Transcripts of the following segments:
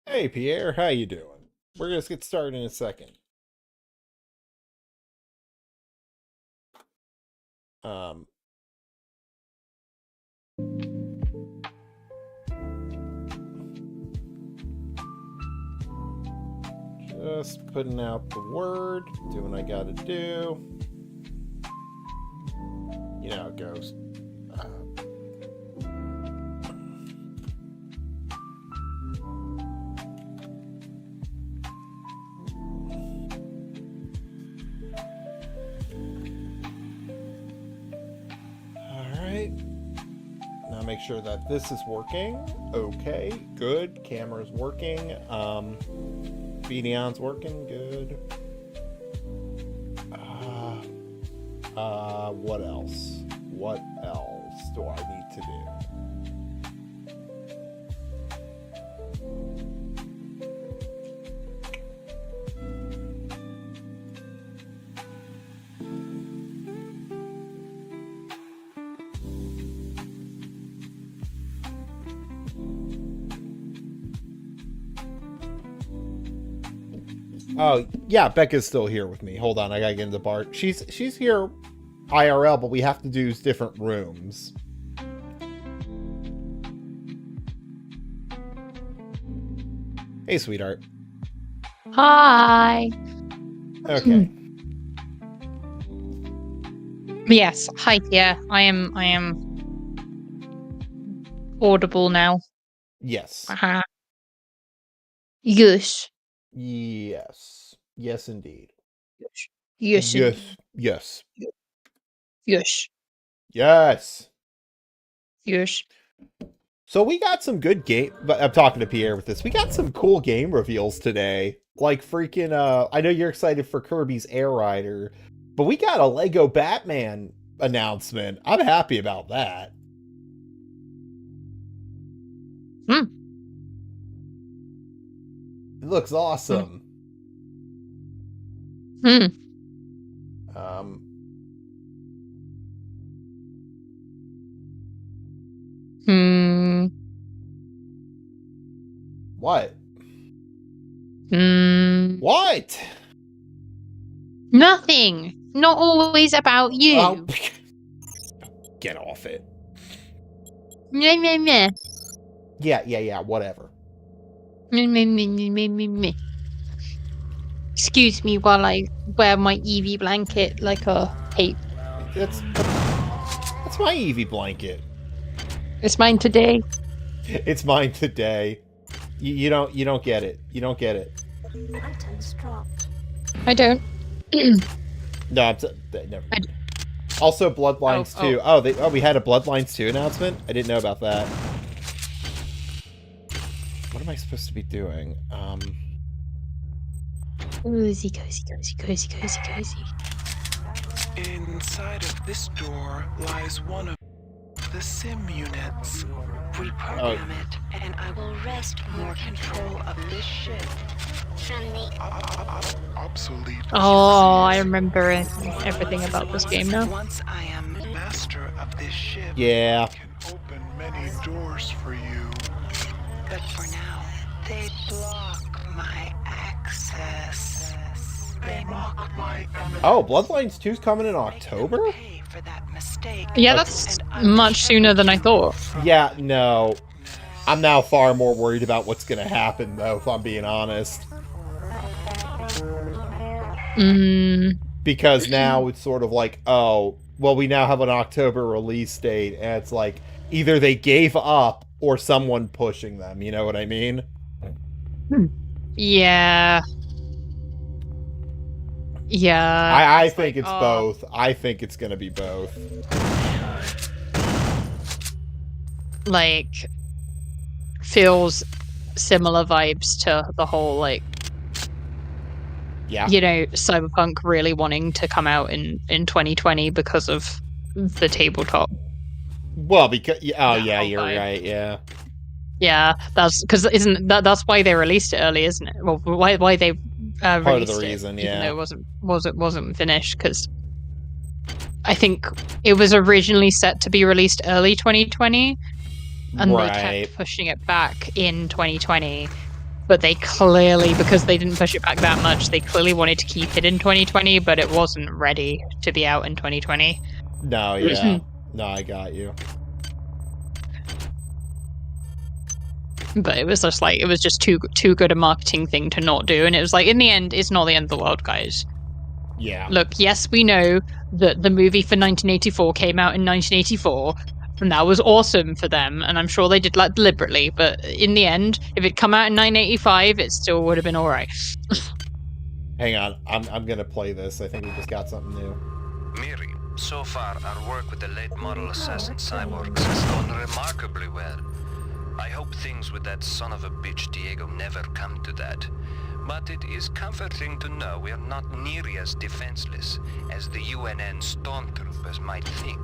Hey Pierre, how you doing? We're gonna get started in a second. Um, just putting out the word, doing what I gotta do. You know how it goes. Uh, Alright. Now make sure that this is working. Okay, good. Camera's working. Beanion's working, good. What else? What else do I need to do? Oh, yeah, Becca's still here with me. Hold on, I gotta get into the bar. She's here IRL, but we have to do different rooms. Hey, sweetheart. Hi. Okay. Yes. Hi. Yeah. I am audible now. Yes. Yes. Yes. Yes, indeed. Yes. Yes. Yes. Yes. Yes. Yes. So we got some good game. But I'm talking to Pierre with this. We got some cool game reveals today. Like freaking. I know you're excited for Kirby's Air Rider, but we got a Lego Batman announcement. I'm happy about that. It looks awesome. Um. What? What? Nothing. Not always about you. Oh, get off it. Meh, meh, meh. Yeah, whatever. Meh, meh, meh, meh, meh, meh, meh. Excuse me while I wear my Eevee blanket like a cape. That's my Eevee blanket. It's mine today. It's mine today. You don't get it. You don't get it. Items dropped. I don't. No, never. Also, Bloodlines 2. Oh, we had a Bloodlines 2 announcement? I didn't know about that. What am I supposed to be doing? Cozy, cozy, cozy, cozy, cozy, cozy. Inside of this door lies one of the sim units. Reprogram it, and I will wrest more control of this ship from the Obsolete. Oh, I remember everything about this game now. Once I am master of this ship, Yeah. I can open many doors for you. But for now, they block my access. They mock my Oh, Bloodlines 2's coming in October? pay for that mistake. Yeah, that's much sooner than I thought. Yeah, no. I'm now far more worried about what's going to happen, though, if I'm being honest. Because now it's sort of like, oh, well, we now have an October release date, and it's like, either they gave up or someone pushing them, you know what I mean? Yeah. Yeah. I think it's both. I think it's going to be both. Like, feels similar vibes to the whole, like, yeah, you know, Cyberpunk really wanting to come out in 2020 because of the tabletop. Well, because yeah, you're right. Yeah, that's because that's why they released it early, isn't it? Well, why they part released of the reason, it, even yeah, though it wasn't finished, because I think it was originally set to be released early 2020, and they kept pushing it back in 2020 but they clearly, because they didn't push it back that much, they clearly wanted to keep it in 2020, but it wasn't ready to be out in 2020. No, yeah. No, I got you. But it was just like, it was just too good a marketing thing to not do. And it was like, in the end, it's not the end of the world, guys. Yeah. Look, yes, we know that the movie for 1984 came out in 1984, and that was awesome for them, and I'm sure they did that deliberately, but in the end, if it come out in 1985, it still would have been alright. Hang on, I'm gonna play this. I think we just got something new. Miri, so far our work with the late model assassin cyborgs has gone remarkably well. I hope things with that son of a bitch Diego never come to that. But it is comforting to know we are not nearly as defenseless as the UNN stormtroopers might think.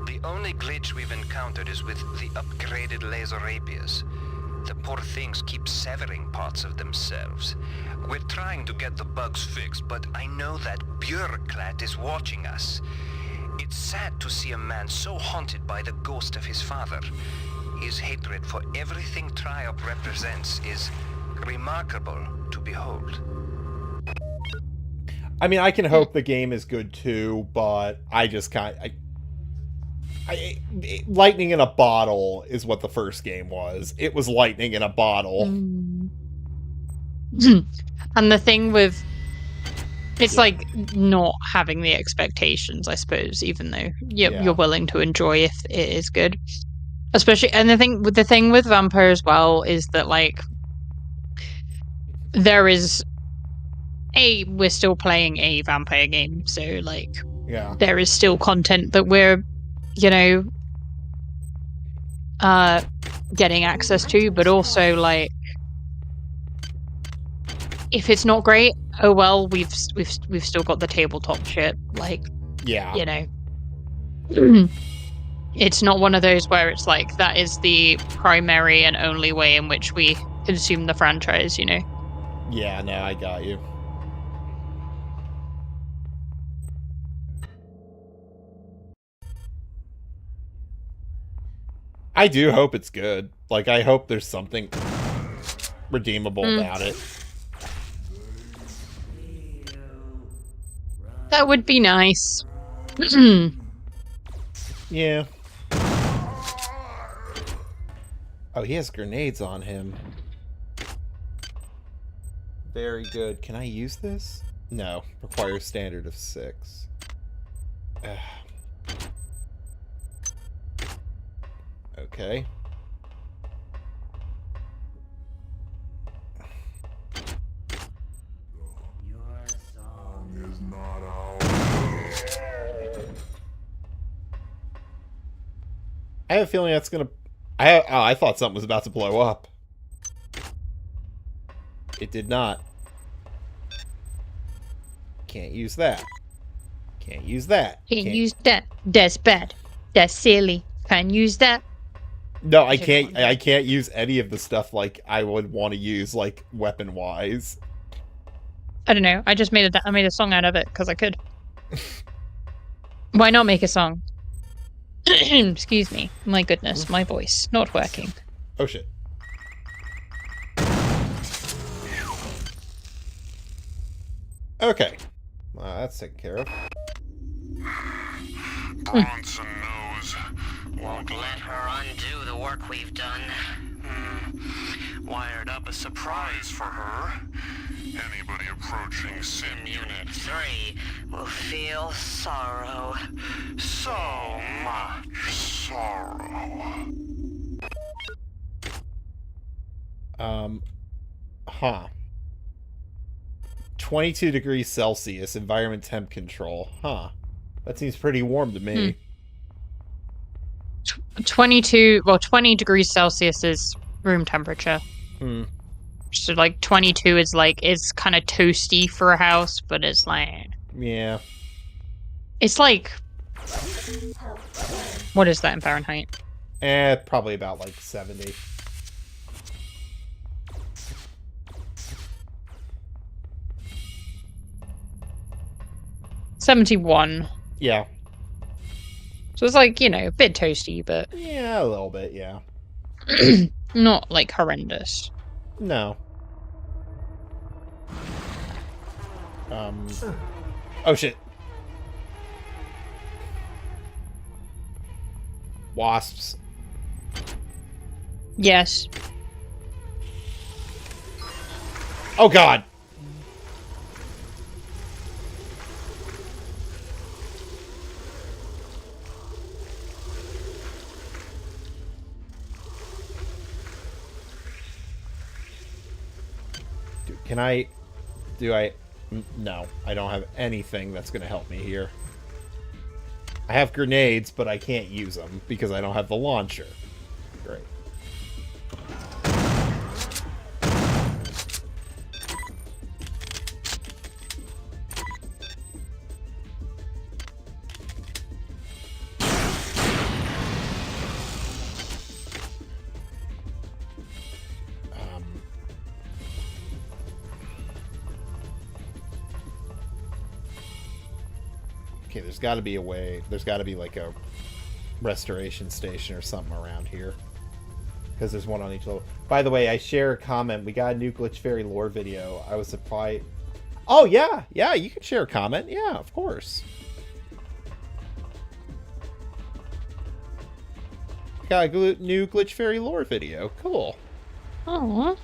The only glitch we've encountered is with the upgraded laser rapiers. The poor things keep severing parts of themselves. We're trying to get the bugs fixed, but I know that bureaucrat is watching us. It's sad to see a man so haunted by the ghost of his father. His hatred for everything Triop represents is remarkable to behold. I mean, I can hope the game is good too, but I just can't. Lightning in a bottle is what the first game was. It was lightning in a bottle. And the thing with it's like not having the expectations, I suppose, even though you're willing to enjoy if it is good. Especially, and the thing with Vampire as well is that like there is we're still playing a vampire game, so like there is still content that we're getting access to, but also like if it's not great, oh well, we've still got the tabletop shit, like it's not one of those where it's like that is the primary and only way in which we consume the franchise, Yeah, no, I got you. I do hope it's good. Like, I hope there's something redeemable about it. That would be nice. Yeah. Oh, he has grenades on him. Very good. Can I use this? No. Requires standard of 6. Okay. Your song is not out. I have a feeling that's gonna... I thought something was about to blow up. It did not. Can't use that. Can't use that. Can't use that. That's bad. That's silly. Can't use that. No, I can't. I can't use any of the stuff like I would want to use, like weapon wise. I don't know. I just made a song out of it because I could. Why not make a song? Excuse me. My goodness, my voice not working. Oh shit. Okay. That's taken care of. Bronson knows. Won't let her undo the work we've done. Wired up a surprise for her. Anybody approaching Sim Unit 3 will feel sorrow. So much sorrow. Huh. 22 degrees Celsius, environment temp control. Huh. That seems pretty warm to me. 20 degrees Celsius is room temperature. So like 22 is like, it's kind of toasty for a house, but it's like... Yeah. It's like... What is that in Fahrenheit? Probably about like 70. $71. Yeah. So it's like, a bit toasty, but... Yeah, a little bit, yeah. not like horrendous. No. Oh shit. Wasps. Yes. Oh god. Can I... No, I don't have anything that's going to help me here. I have grenades, but I can't use them because I don't have the launcher. Great. Okay, there's got to be a way. There's got to be like a restoration station or something around here. Because there's one on each level. By the way, I share a comment. We got a new Glitch Fairy lore video. I was surprised. Oh, yeah. Yeah, you can share a comment. Yeah, of course. Got a new Glitch Fairy lore video. Cool. Oh.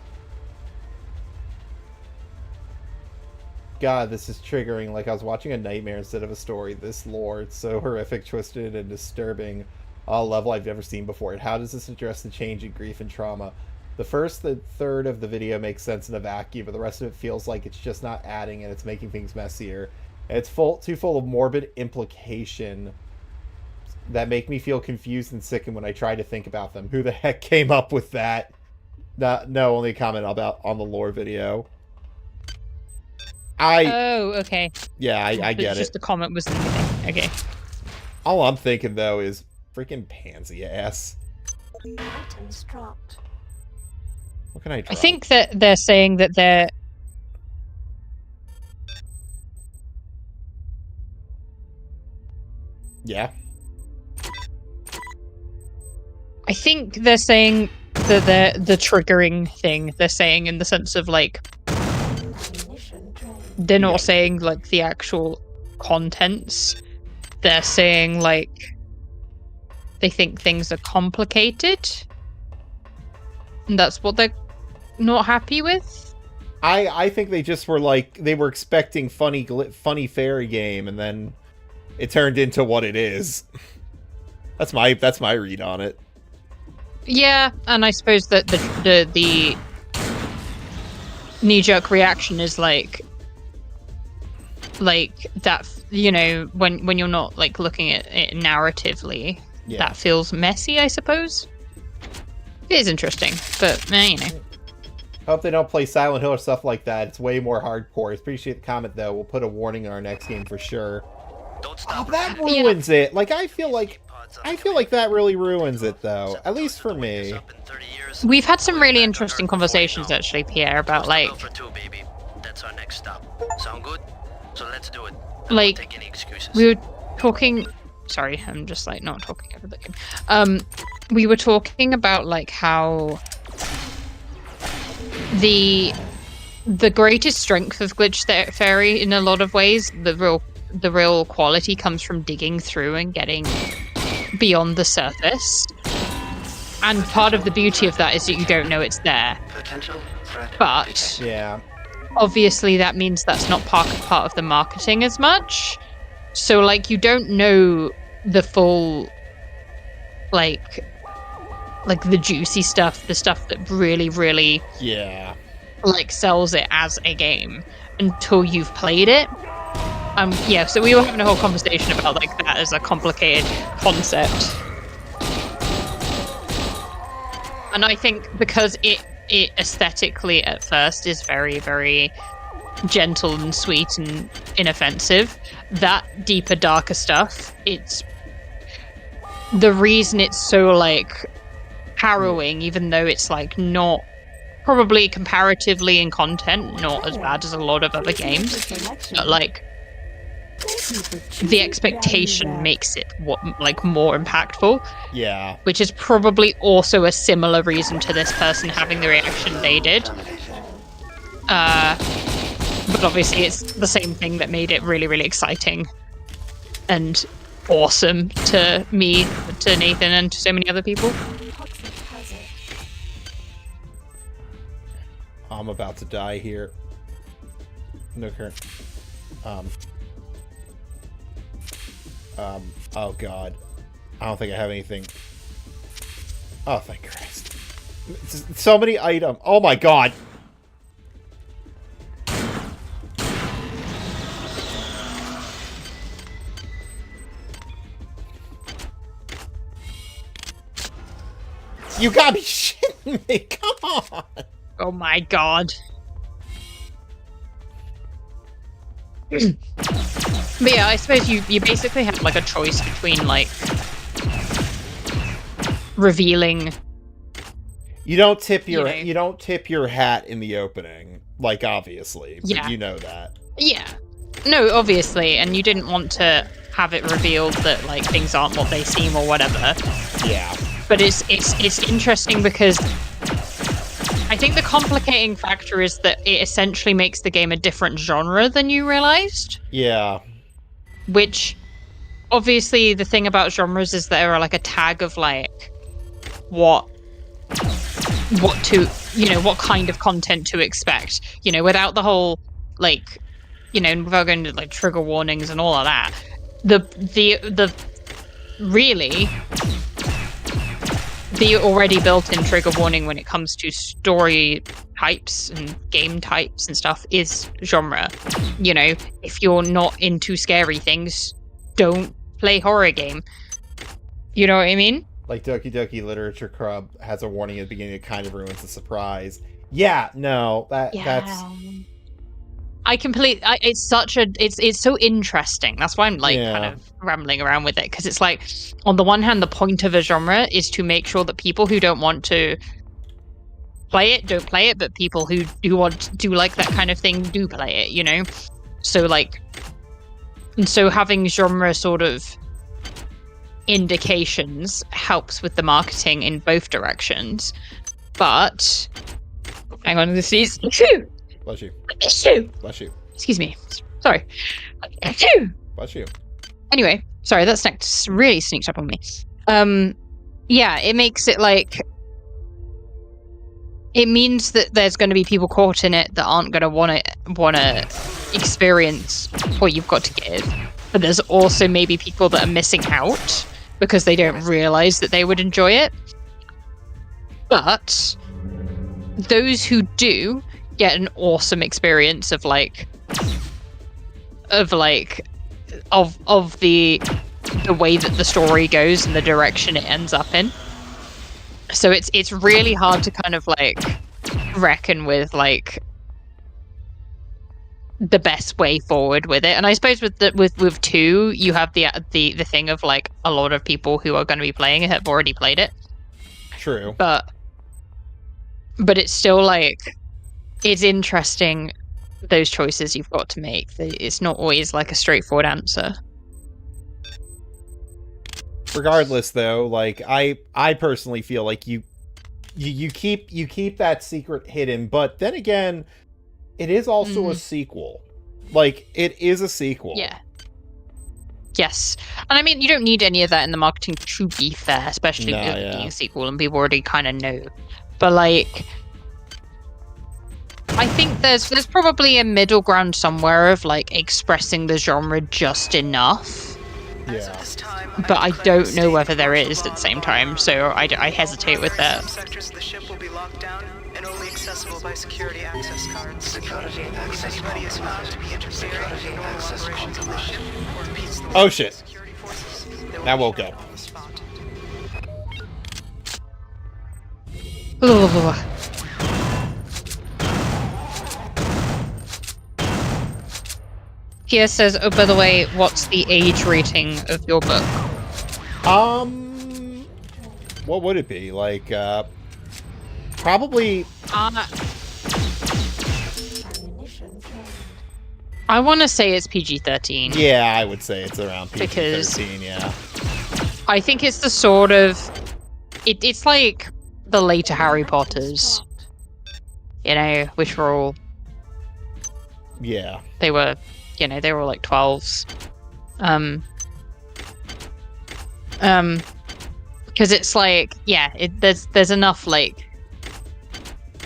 God, this is triggering. Like I was watching a nightmare instead of a story. This lore, it's so horrific, twisted, and disturbing. A level I've never seen before. How does this address the change in grief and trauma? The third of the video makes sense in a vacuum, but the rest of it feels like it's just not adding and it's making things messier. And it's too full of morbid implication that make me feel confused and sickened when I try to think about them. Who the heck came up with that? No, only a comment on the lore video. Oh, okay. Yeah, I get it. Just the comment was the thing. Okay. All I'm thinking, though, is freaking pansy ass. Items dropped. What can I drop? I think that they're saying that they're... Yeah. I think they're saying that they're the triggering thing. They're saying in the sense of, like... They're not saying, like, the actual contents. They're saying, like... They think things are complicated. And that's what they're not happy with. I think they just were like, they were expecting funny fairy game, and then it turned into what it is. That's my read on it. Yeah, and I suppose that the knee-jerk reaction is like that, you know, when you're not like looking at it narratively, that feels messy, I suppose. It is interesting, but you know. Hope they don't play Silent Hill or stuff like that. It's way more hardcore. Appreciate the comment though. We'll put a warning in our next game for sure. Oh, that ruins it. Like I feel like that really ruins it though. At least for me. We've had some really interesting conversations actually, Pierre, about like That's our next stop. Sound good? So let's do it. Like Take any excuses. we were talking. Sorry, I'm just like not talking over the game. We were talking about like how the greatest strength of Glitch Fairy in a lot of ways, the real quality comes from digging through and getting beyond the surface. And part of the beauty of that is that you don't know it's there. But yeah, obviously that means that's not part of the marketing as much. So like you don't know the full like the juicy stuff, the stuff that really like sells it as a game until you've played it. Yeah, so we were having a whole conversation about like that as a complicated concept. And I think because it aesthetically at first is very, very gentle and sweet and inoffensive, that deeper, darker stuff, it's the reason it's so like harrowing, even though it's like not probably comparatively in content not as bad as a lot of other games, but like the expectation makes it more impactful. Yeah. Which is probably also a similar reason to this person having the reaction they did. But But obviously it's the same thing that made it really, really exciting and awesome to me, to Nathan, and to so many other people. I'm about to die here. No current. Oh god. I don't think I have anything. Oh, thank Christ. So many items. Oh my god. You gotta be shitting me. Come on. Oh my god. But yeah, I suppose you basically have like a choice between like revealing. You don't tip your You know. you don't tip your hat in the opening, like obviously, but Yeah. you know that. Yeah. No, obviously, and you didn't want to have it revealed that like things aren't what they seem or whatever. Yeah. But it's interesting because I think the complicating factor is that it essentially makes the game a different genre than you realized. Yeah. Which, obviously, the thing about genres is there are like a tag of like what to, you know, what kind of content to expect. You know, without the whole like, you know, without going to like trigger warnings and all of that. The really. The already built-in trigger warning when it comes to story types and game types and stuff is genre. You know, if you're not into scary things, don't play horror game. You know what I mean? Like Doki Doki Literature Club has a warning at the beginning that kind of ruins the surprise. Yeah, no, that's it's so interesting. That's why I'm like kind of rambling around with it, because it's like, on the one hand, the point of a genre is to make sure that people who don't want to play it don't play it, but people who do like that kind of thing do play it, you know? So like, and so having genre sort of indications helps with the marketing in both directions. But hang on, this is Bless you. Bless you. Excuse me. Sorry. Bless you. Anyway, sorry, that really sneaked up on me. Yeah, it makes it like, it means that there's going to be people caught in it that aren't going to want to experience what you've got to give. But there's also maybe people that are missing out because they don't realize that they would enjoy it. But those who do get an awesome experience of the way that the story goes and the direction it ends up in. So it's really hard to kind of like reckon with like the best way forward with it. And I suppose with 2, you have the thing of like a lot of people who are going to be playing it have already played it. True. But it's still like, it's interesting, those choices you've got to make. It's not always like a straightforward answer. Regardless, though, like I personally feel like you keep that secret hidden, but then again, it is also a sequel. Like, it is a sequel. Yeah. Yes. And I mean, you don't need any of that in the marketing, to be fair, especially with it being a sequel and people already kind of know. But like, I think there's probably a middle ground somewhere of like expressing the genre just enough. Yeah. But I don't know whether there is at the same time, so I hesitate with that. Sectors of the ship will be locked down and only accessible by security access cards. Security access. If anybody is found to be interfering with the normal operations of the ship or impedes the Oh shit. security forces, they will That be woke shot up. on the spot. Ugh. Kia says, oh, by the way, what's the age rating of your book? What would it be? Like, probably... I want to say it's PG-13. Yeah, I would say it's around PG-13, Because yeah. I think it's the sort of... It's like the later Harry Potters. You know, which were all... Yeah. They were, they were all like 12s. Because it's like, there's enough like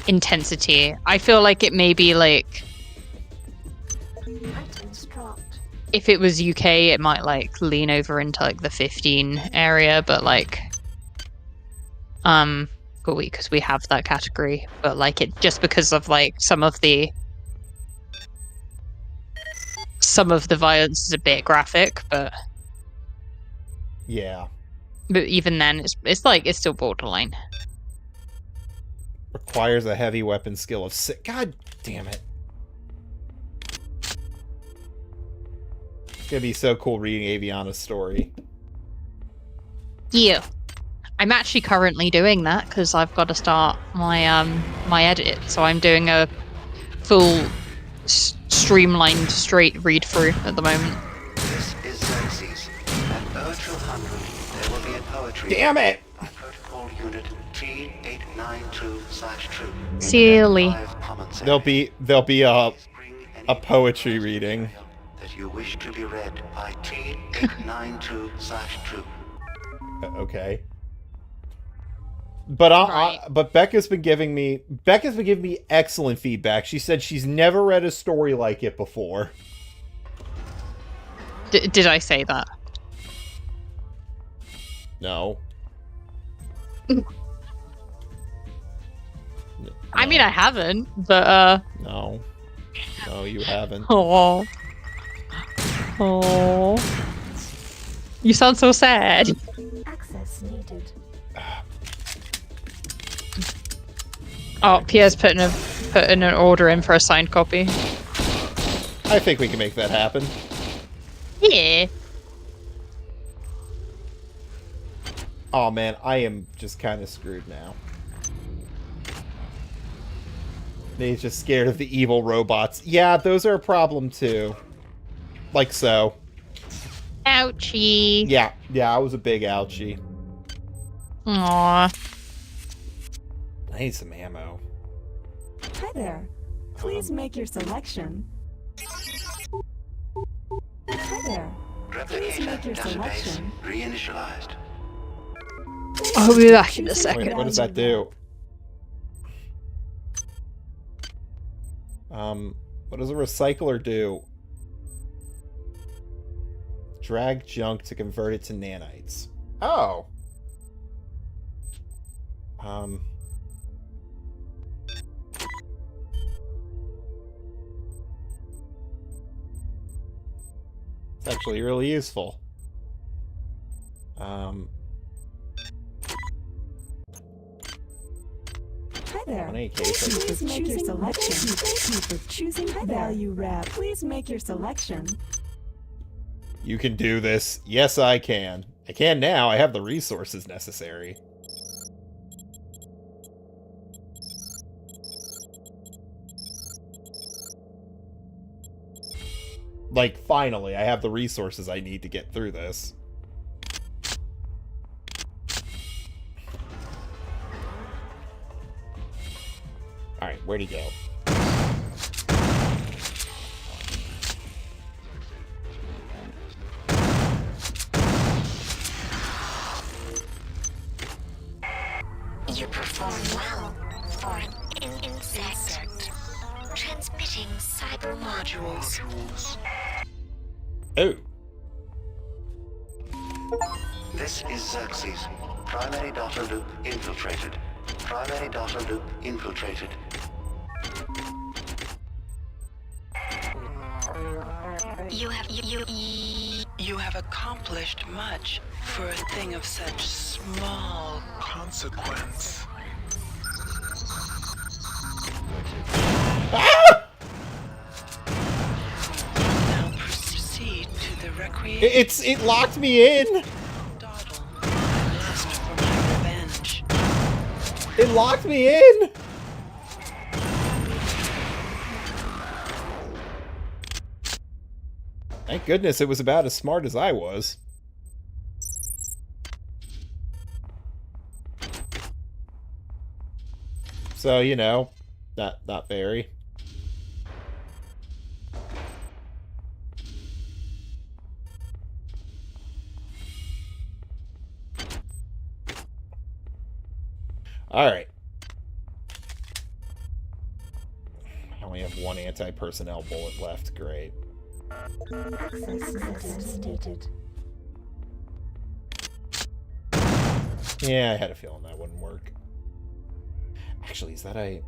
intensity. I feel like it may be like, if it was UK, it might like lean over into like the 15 area, but like, because we have that category, but like it just because of like some of the violence is a bit graphic, but Yeah. But even then, it's still borderline. Requires a heavy weapon skill of 6. God damn it. It's gonna be so cool reading Aviana's story. Yeah. I'm actually currently doing that because I've got to start my my edit. So I'm doing a full streamlined straight read through at the moment. This is Xerxes. At Virtual 100, there will be a poetry. Damn it! By protocol unit T892/2. Silly. There'll be a poetry reading. That you wish to be read by T892/2. Okay. But Right. but Becca's been giving me excellent feedback. She said she's never read a story like it before. Did I say that? No. I mean, I haven't, but No. No, you haven't. oh, you sound so sad. Access needed. Oh, Pierre's putting an order in for a signed copy. I think we can make that happen. Yeah. Oh man, I am just kind of screwed now. He's just scared of the evil robots. Yeah, those are a problem too. Like so. Ouchie. Yeah, I was a big ouchie. Aww. I need some ammo. Hi there. Please make your selection. Hi there. Please Replicator make your database selection. reinitialized. I'll be back in a second. Wait, what does that do? What does a recycler do? Drag junk to convert it to nanites. Oh. It's actually really useful. Hi there. In any case, Please make your selection. Thank you for choosing value wrap. Please make your selection. you can do this. Yes, I can. I can now. I have the resources necessary. Like, finally, I have the resources I need to get through this. Alright, where'd he go? You perform well for an insect. Transmitting cyber modules. Oh. This is Xerxes. Primary data loop infiltrated. Primary data loop infiltrated. You have accomplished much for a thing of such small Consequence. now proceed to the recreation. It locked me in! Dawdle. Lust for my revenge. It locked me in! Thank goodness it was about as smart as I was. So, you know, not very. Alright. I only have one anti-personnel bullet left. Great. Yeah, I had a feeling that wouldn't work. Actually, is that a...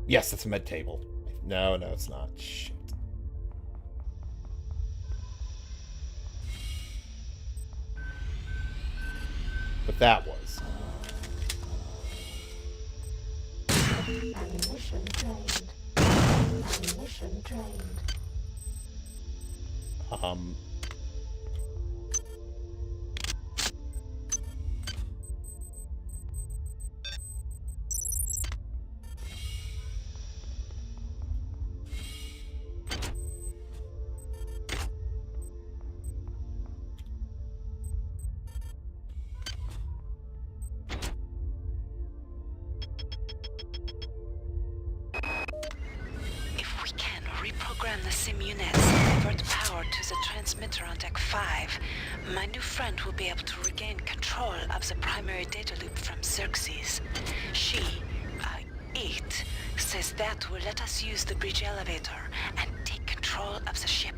Yes, that's a med table. No, it's not. Shit. But that was. Ammunition drained. Ammunition drained. If we can reprogram the sim units, divert power to the transmitter on deck 5, my new friend will be able to regain control of the primary data loop from Xerxes. She, it, says that will let us use the bridge elevator and take control of the ship.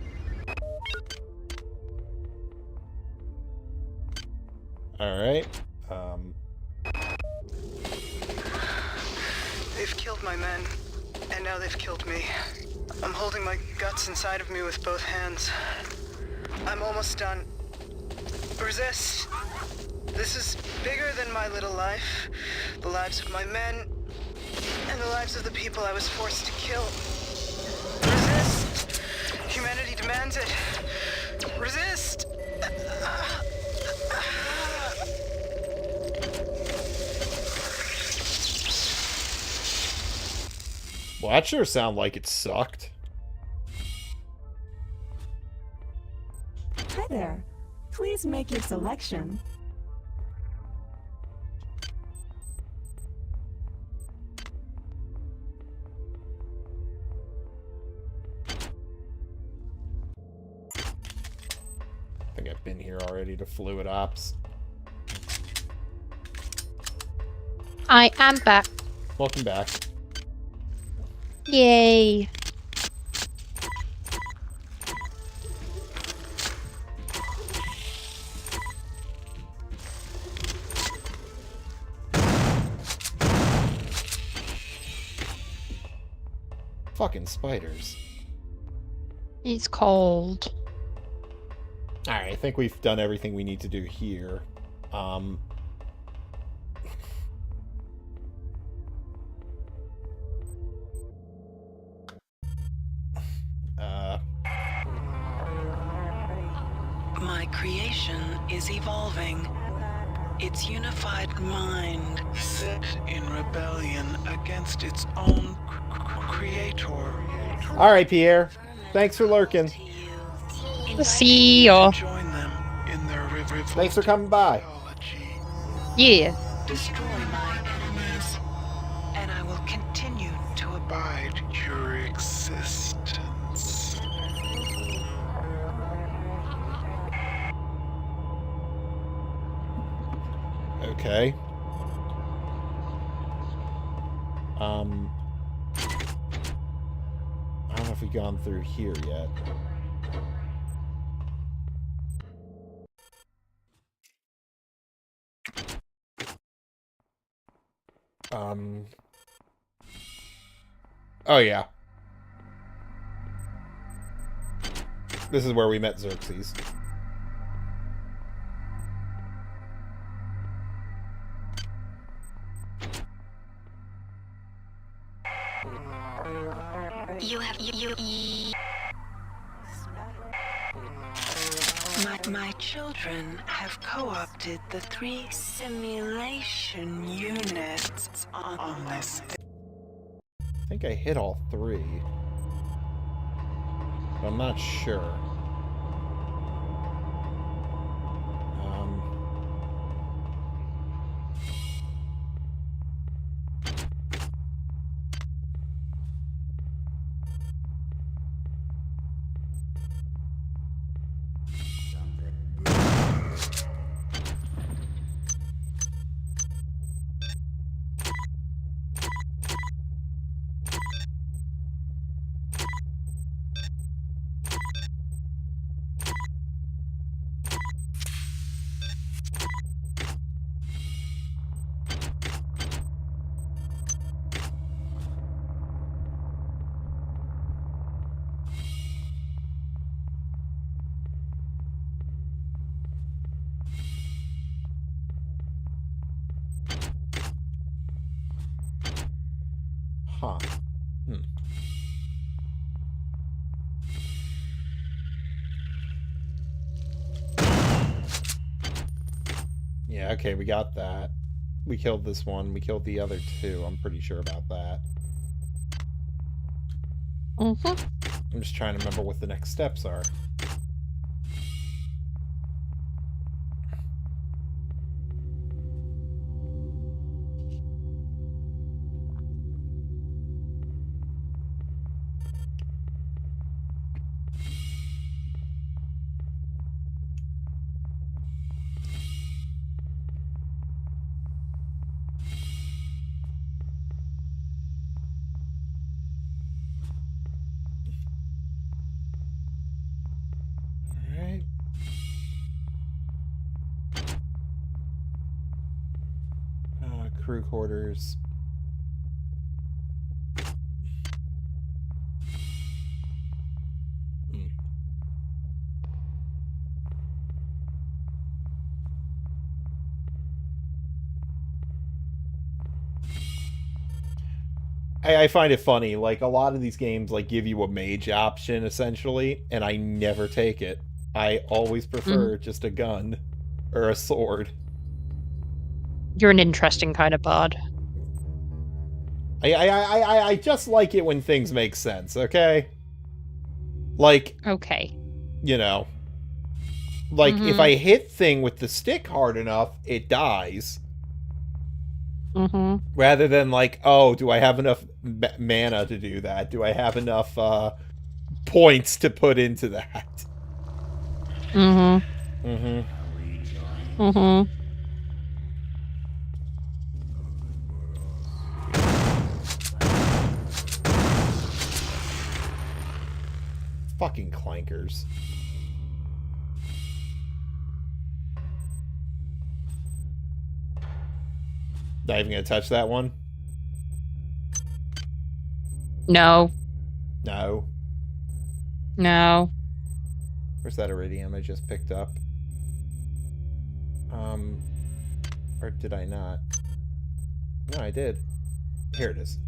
Alright. They've killed my men, and now they've killed me. I'm holding my guts inside of me with both hands. I'm almost done. Resist. This is bigger than my little life. The lives of my men, and the lives of the people I was forced to kill. Resist. Humanity demands it. Resist. Well, that sure sounded like it sucked. Hi there. Please make your selection. I think I've been here already to Fluid Ops. I am back. Welcome back. Yay. Fucking spiders. It's cold. Alright, I think we've done everything we need to do here. My creation is evolving. Its unified mind Set in rebellion against its own creator. Alright, Pierre. Thanks for lurking. to you. See ya. Join them in their revolt. Thanks for coming by. Ideology. Yeah. Destroy my enemies, and I will continue to Abide your existence. Okay. I don't know if we've gone through here yet. Oh yeah. This is where we met Xerxes. You have My children have co-opted the 3 simulation units on this. I think I hit all 3. But I'm not sure. Huh. Yeah, okay, we got that. We killed this one. We killed the other two. I'm pretty sure about that. Mm-hmm. I'm just trying to remember what the next steps are. Alright. Crew quarters. I find it funny, like, a lot of these games, like, give you a mage option, essentially, and I never take it. I always prefer just a gun. Or a sword. You're an interesting kind of bard. I just like it when things make sense, okay? Like... Okay. You know. Like, if I hit thing with the stick hard enough, it dies. Rather than like, oh, do I have enough mana to do that? Do I have enough points to put into that? Fucking clankers. Not even gonna touch that one? No. No. No. Where's that iridium I just picked up? Or did I not? No, I did. Here it is.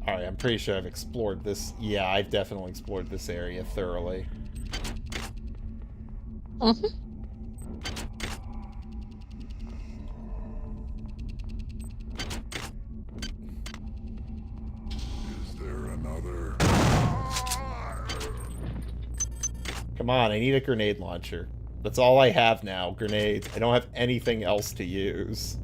Alright, I'm pretty sure I've explored this. Yeah, I've definitely explored this area thoroughly. Is there another? Come on, I need a grenade launcher. That's all I have now, grenades. I don't have anything else to use.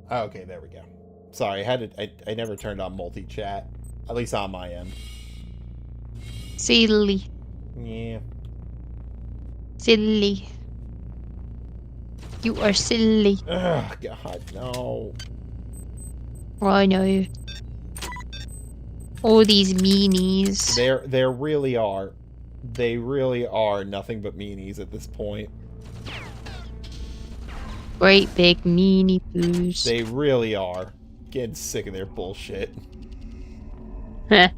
Oh, okay, there we go. Sorry, I never turned on multi-chat. At least on my end. Silly. Yeah. Silly. You are silly. Ugh, God, no. I know. All these meanies. There really are. They really are nothing but meanies at this point. Great big meanie poos. They really are. Getting sick of their bullshit. Heh.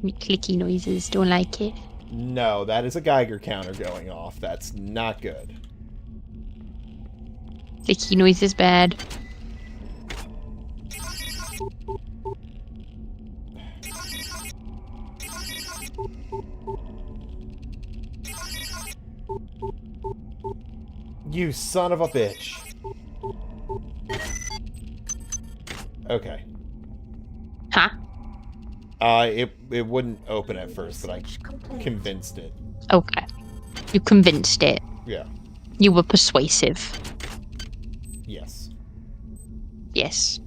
Clicky noises, don't like it. No, that is a Geiger counter going off. That's not good. Clicky noise is bad. You son of a bitch. Okay. Huh? It wouldn't open at first, but I convinced it. Okay. You convinced it. Yeah. You were persuasive. Yes. Yes.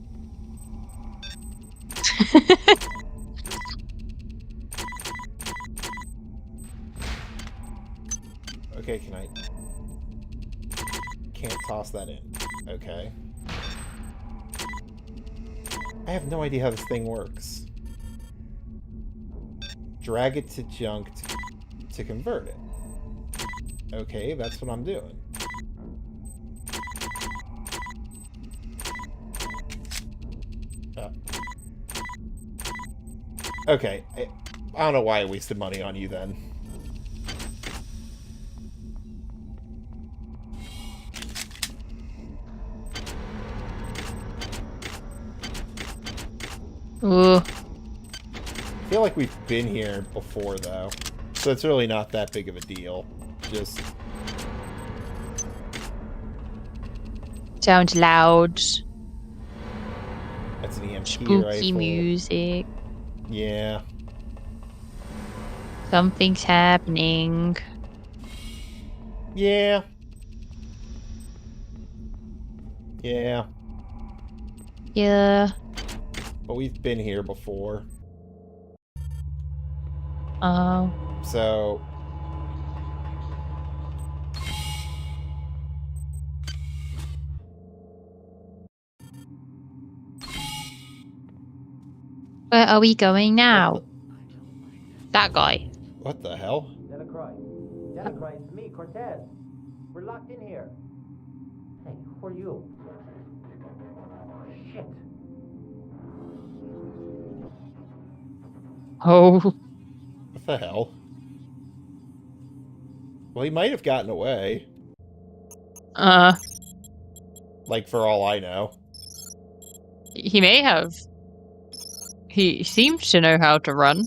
Okay, can I... Can't toss that in. Okay. I have no idea how this thing works. Drag it to junk to convert it. Okay, that's what I'm doing. Oh. Okay, I don't know why I wasted money on you then. Ooh. I feel like we've been here before, though. So it's really not that big of a deal. Just... Sounds loud. That's an EMP Spooky rifle. music. Yeah. Something's happening. Yeah. Yeah. Yeah. But we've been here before. Oh. So... Where are we going now? That guy. What the hell? Delacroix. Delacroix, it's me, Cortez. We're locked in here. Hey, who are you? Shit. Oh. What the hell? Well, he might have gotten away. Like, for all I know. He may have. He seems to know how to run.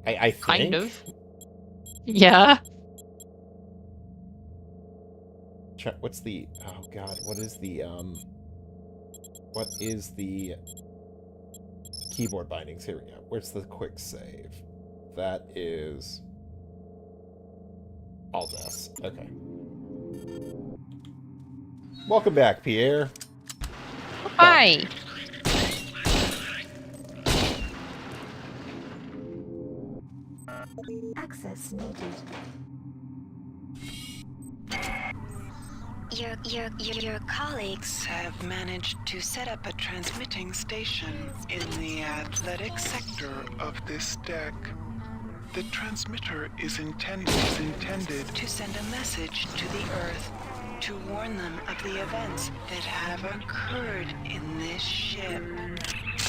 I think. Kind of. Yeah. What's the... Oh, God. What is the, What is the... Keyboard bindings? Here we go. Where's the quick save? That is... Alt S. Okay. Welcome back, Pierre. Hi. Access needed. Your colleagues have managed to set up a transmitting station In the athletic sector of this deck, the transmitter is intended to send a message to the Earth to warn them of the events that have occurred in this ship.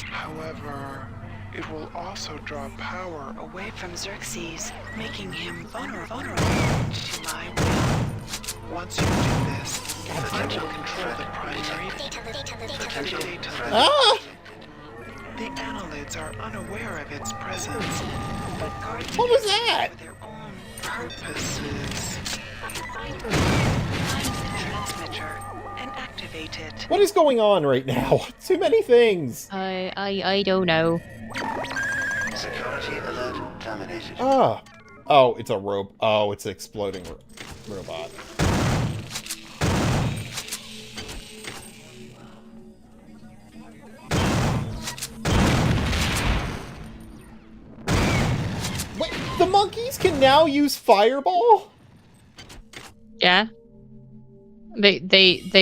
However, it will also draw power Away from Xerxes, making him vulnerable to my will. once you do this. I will control the primary data. Ah! The annelids are unaware of its presence, But guardians What was that? for their own purposes. find the transmitter and activate it. What is going on right now? Too many things. I don't know. Security alert terminated. Ah. Oh, it's a rope. Oh, it's an exploding robot. Wait, the monkeys can now use fireball? Yeah. They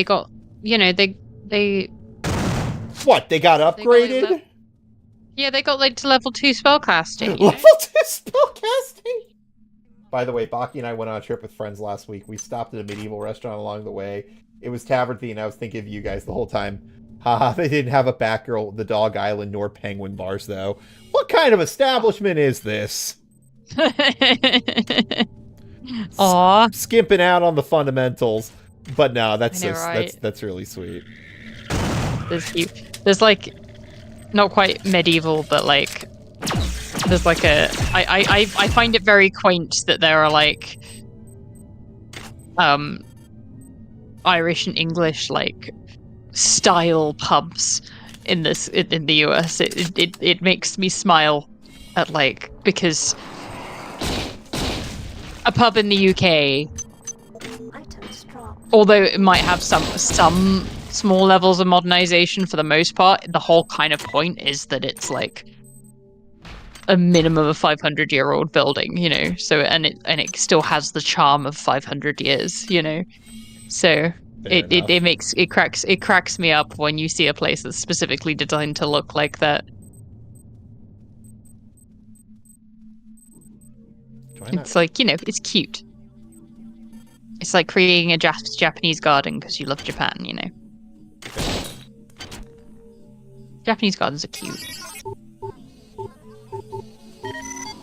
got, you know, they What, they got They got, like, upgraded? yeah, they got like to level 2 spellcasting. Level 2 spellcasting? By the way, Baki and I went on a trip with friends last week. We stopped at a medieval restaurant along the way. It was tavern themed. I was thinking of you guys the whole time. Haha, they didn't have a Batgirl, the Dog Island, nor Penguin bars, though. What kind of establishment is this? Aw. Skimping out on the fundamentals. But no, that's I know, right? that's really sweet. There's like, not quite medieval, but like, there's like a, I find it very quaint that there are like, Irish and English like style pubs in the US. It makes me smile at like, because a pub in the UK, Items dropped. although it might have some small levels of modernization for the most part. The whole kind of point is that it's like a minimum of 500-year-old building, you know. So and it still has the charm of 500 years, you know. So it cracks me up when you see a place that's specifically designed to look like that. It's like, you know, it's cute. It's like creating a Japanese garden because you love Japan, you know. Japanese gardens are cute.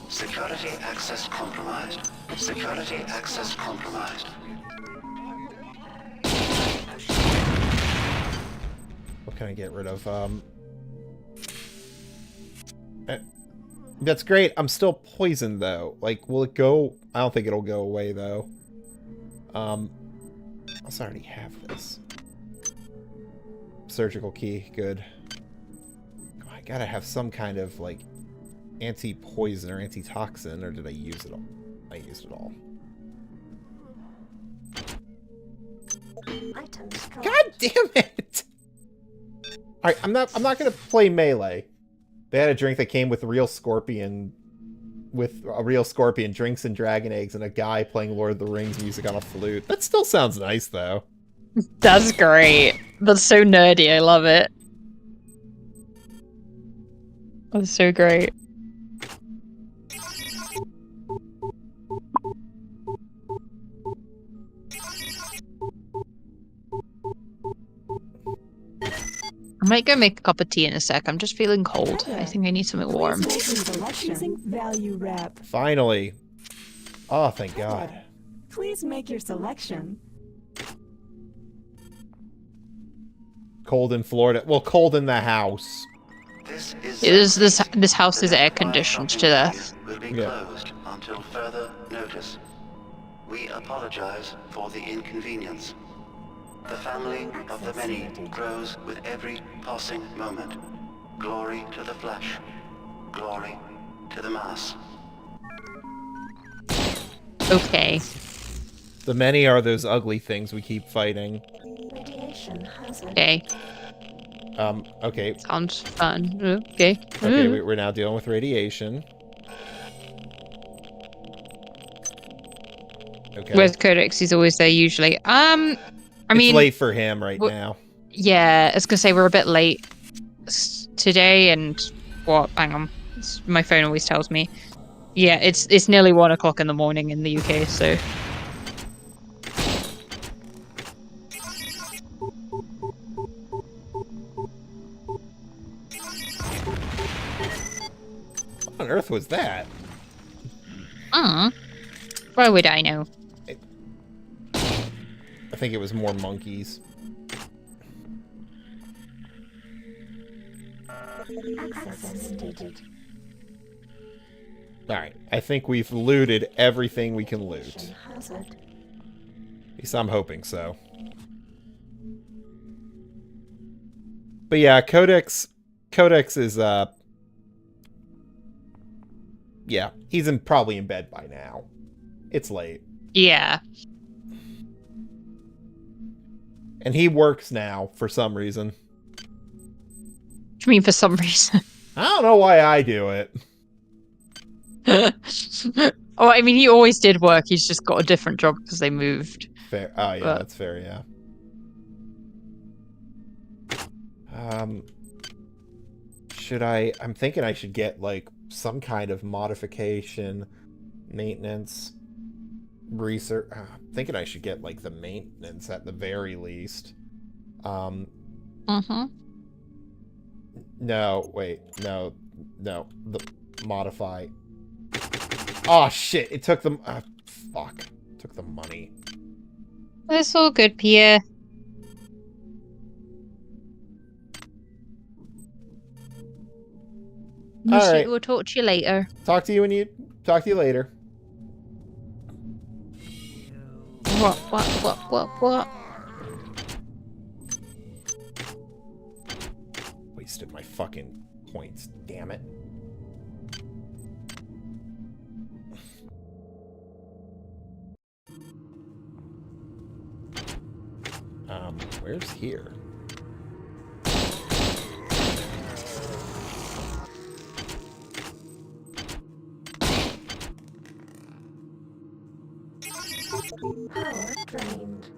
Security access compromised. Security access compromised. What can I get rid of? That's great. I'm still poisoned, though. Like, will it go? I don't think it'll go away, though. I already have this. Surgical key. Good. I gotta have some kind of, like, anti-poison or antitoxin, or did I use it all? I used it all. God damn it! Alright, I'm not gonna play melee. They had a drink that came with a real scorpion, drinks and dragon eggs, and a guy playing Lord of the Rings music on a flute. That still sounds nice, though. That's great. That's so nerdy. I love it. That's so great. I might go make a cup of tea in a sec. I'm just feeling cold. I think I need something warm. Value wrap. Finally. Oh, thank God. Please make your selection. Cold in Florida. Well, cold in the house. This house is air conditioned to death. Will be closed until further notice. We apologize for the inconvenience. The family of the many grows with every passing moment. Glory to the flesh. Glory to the mass. Okay. The many are those ugly things we keep fighting. Okay. Okay. Sounds fun. Okay. Okay, we're now dealing with radiation. Okay. Where's Codex? He's always there usually. I mean, it's late for him right now. Yeah, I was gonna say we're a bit late today, and what? Hang on, my phone always tells me. Yeah, it's nearly 1 o'clock in the morning in the UK, so. What on earth was that? Why would I know? I think it was more monkeys. Alright, I think we've looted everything we can loot. At least I'm hoping so. But yeah, Codex is, yeah, he's probably in bed by now. It's late. Yeah. And he works now, for some reason. What do you mean, for some reason? I don't know why I do it. Oh, I mean, he always did work. He's just got a different job because they moved. Fair. Oh, yeah, that's fair, yeah. Should I'm thinking I should get, like, some kind of modification, maintenance, research. I'm thinking I should get, like, the maintenance at the very least. No, wait, no, the modify. Oh, shit, it took them, fuck, took the money. It's all good, Pierre. Alright. We'll talk to you later. Talk to you later. What? Wasted my fucking points, damn it. Where's here? Power drained.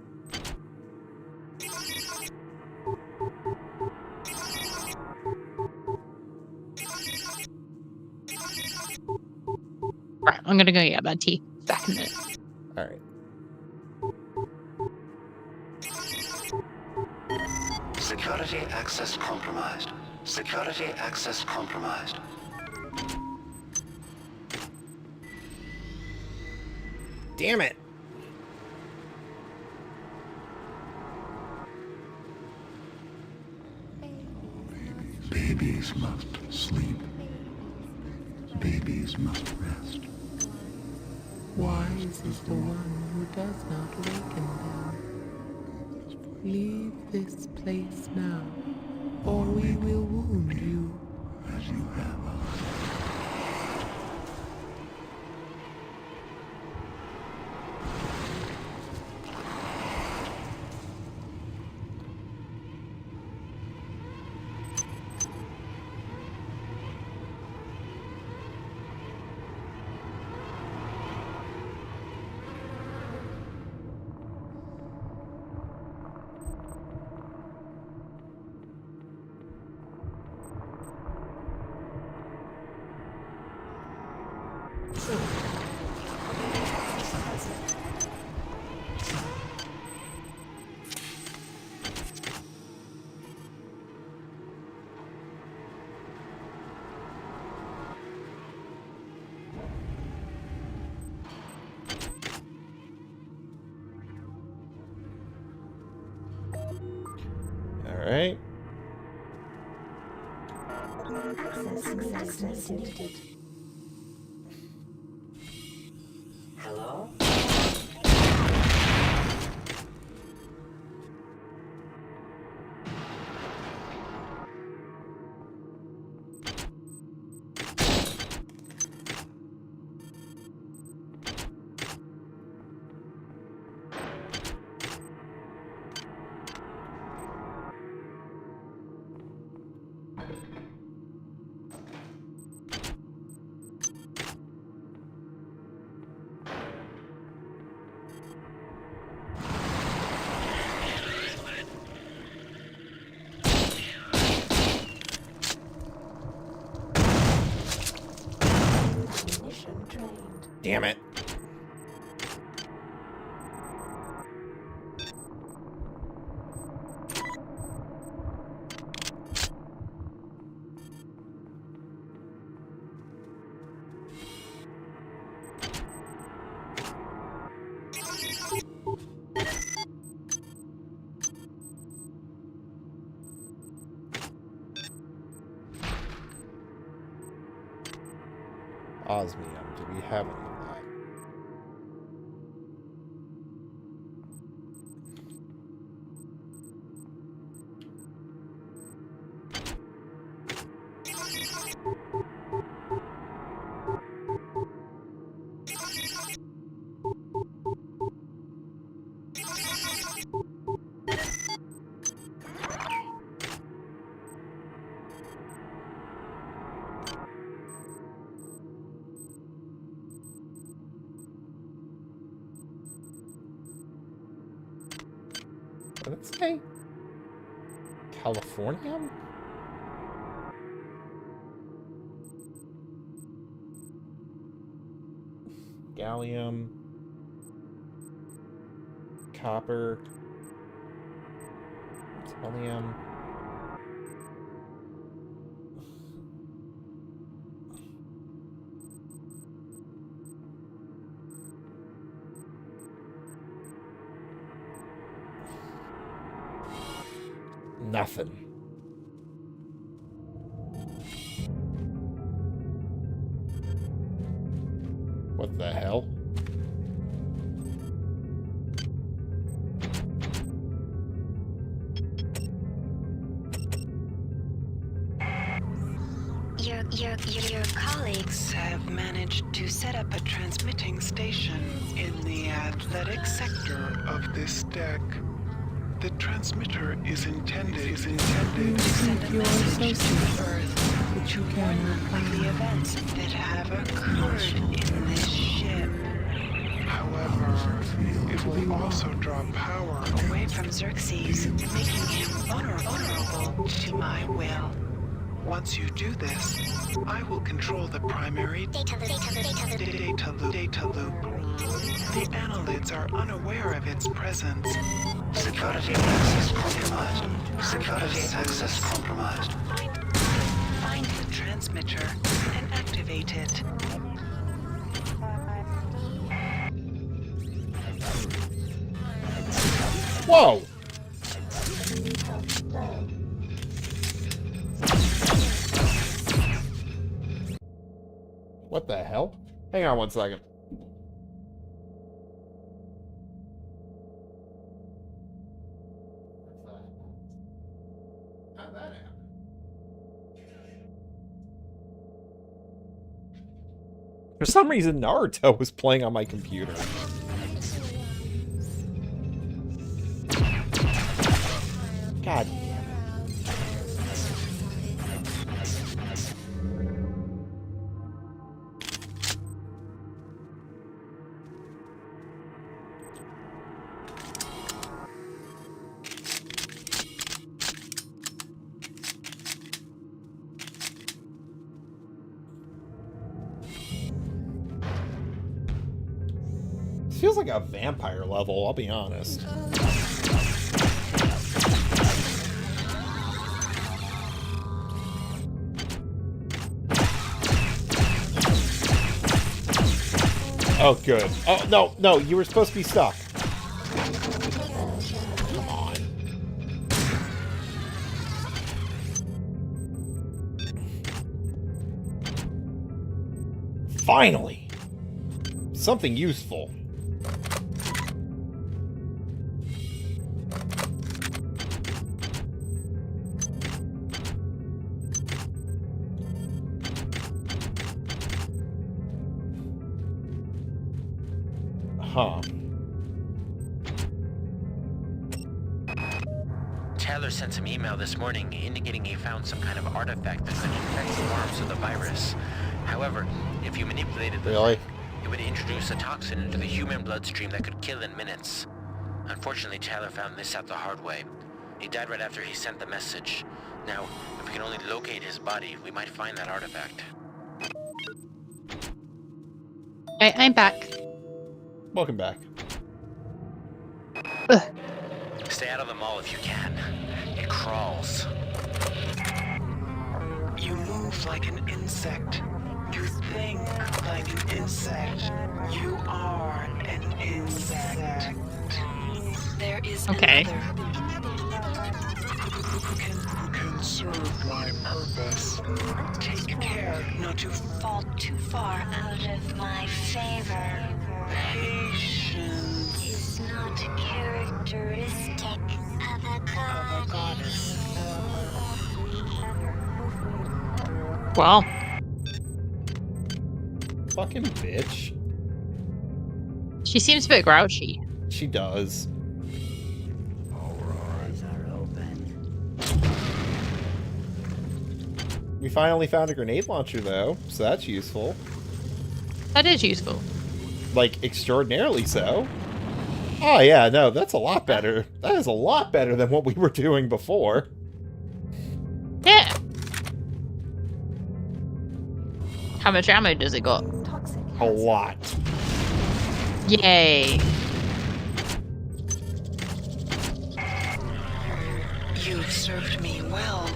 Right, I'm gonna go get that tea. Back in a minute. All right. Security access compromised. Security access compromised. Damn it. Babies must sleep. Babies must rest. Wise is the one who does not waken them. Leave this place now, or we will wound you. As you have us. All right. Access succeeded. Hello? Mission drained. Damn it. Osmium, do we have any of that? What did it say? California? Gallium. Copper. Helium. Nothing. What the hell? Your colleagues Have managed to set up a transmitting station in the athletic sector of this deck. The transmitter is intended You to seek your associates, Earth, but you cannot of find the them. events that have occurred in this ship. However, it will also draw power away from Xerxes, making him vulnerable to my will. Once you do this, I will control the primary data loop. The annelids are unaware of its presence. Security access compromised. Security access compromised. Find the transmitter and activate it. Whoa! What the hell? Hang on one second. How'd that happen? For some reason, Naruto was playing on my computer. God damn it. This feels like a vampire level, I'll be honest. Oh, good. Oh, no, no, you were supposed to be stuck. Come on. Finally! Something useful. Huh. Taylor sent some email this morning indicating he found some kind of artifact that could infect the worms of the virus. However, if you manipulated the Really? thing, it would introduce a toxin into the human bloodstream that could kill in minutes. Unfortunately, Taylor found this out the hard way. He died right after he sent the message. Now, if we can only locate his body, we might find that artifact. I'm back. Welcome back. Ugh. Stay out of the mall if you can. It crawls. You move like an insect. You think like an insect. You are an insect. There is Okay. another. Who can serve my purpose. Take care not to Fall too far out of my favor. patience. Is not a characteristic of a goddess. Well, Fucking bitch. she seems a bit grouchy. She does. We finally found a grenade launcher, though, so that's useful. That is useful. Like, extraordinarily so. Oh, yeah, no, that's a lot better. That is a lot better than what we were doing before. Yeah. How much ammo does it got? A lot. Yay. You've served me well.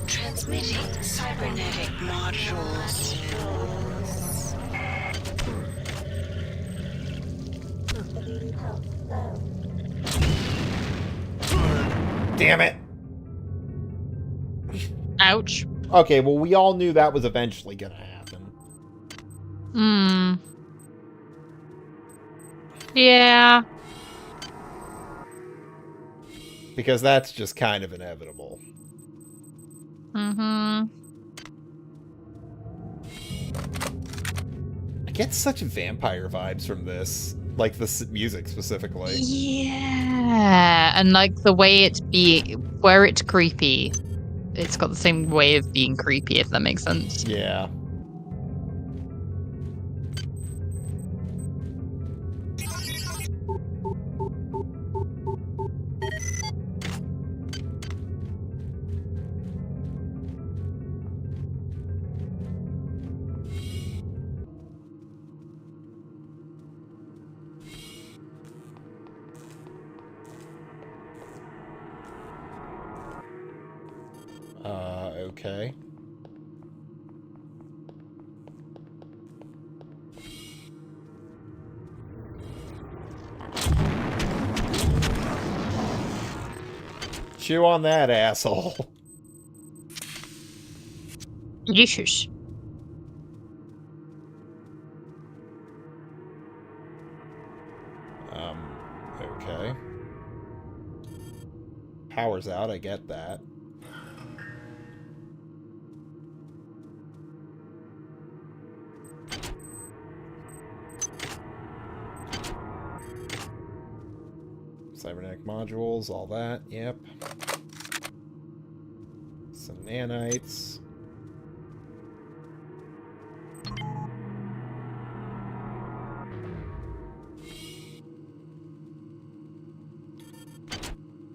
Transmitting cybernetic modules. Damn it. Ouch. Okay, well, we all knew that was eventually gonna happen. Hmm. Yeah. Because that's just kind of inevitable. Mm-hmm. I get such vampire vibes from this. Like, the music specifically. Yeah. And like the way where it's creepy, it's got the same way of being creepy, if that makes sense. Yeah. Okay. Chew on that, asshole. Delicious. Okay. Power's out, I get that. Cybernetic modules, all that, yep. Some nanites.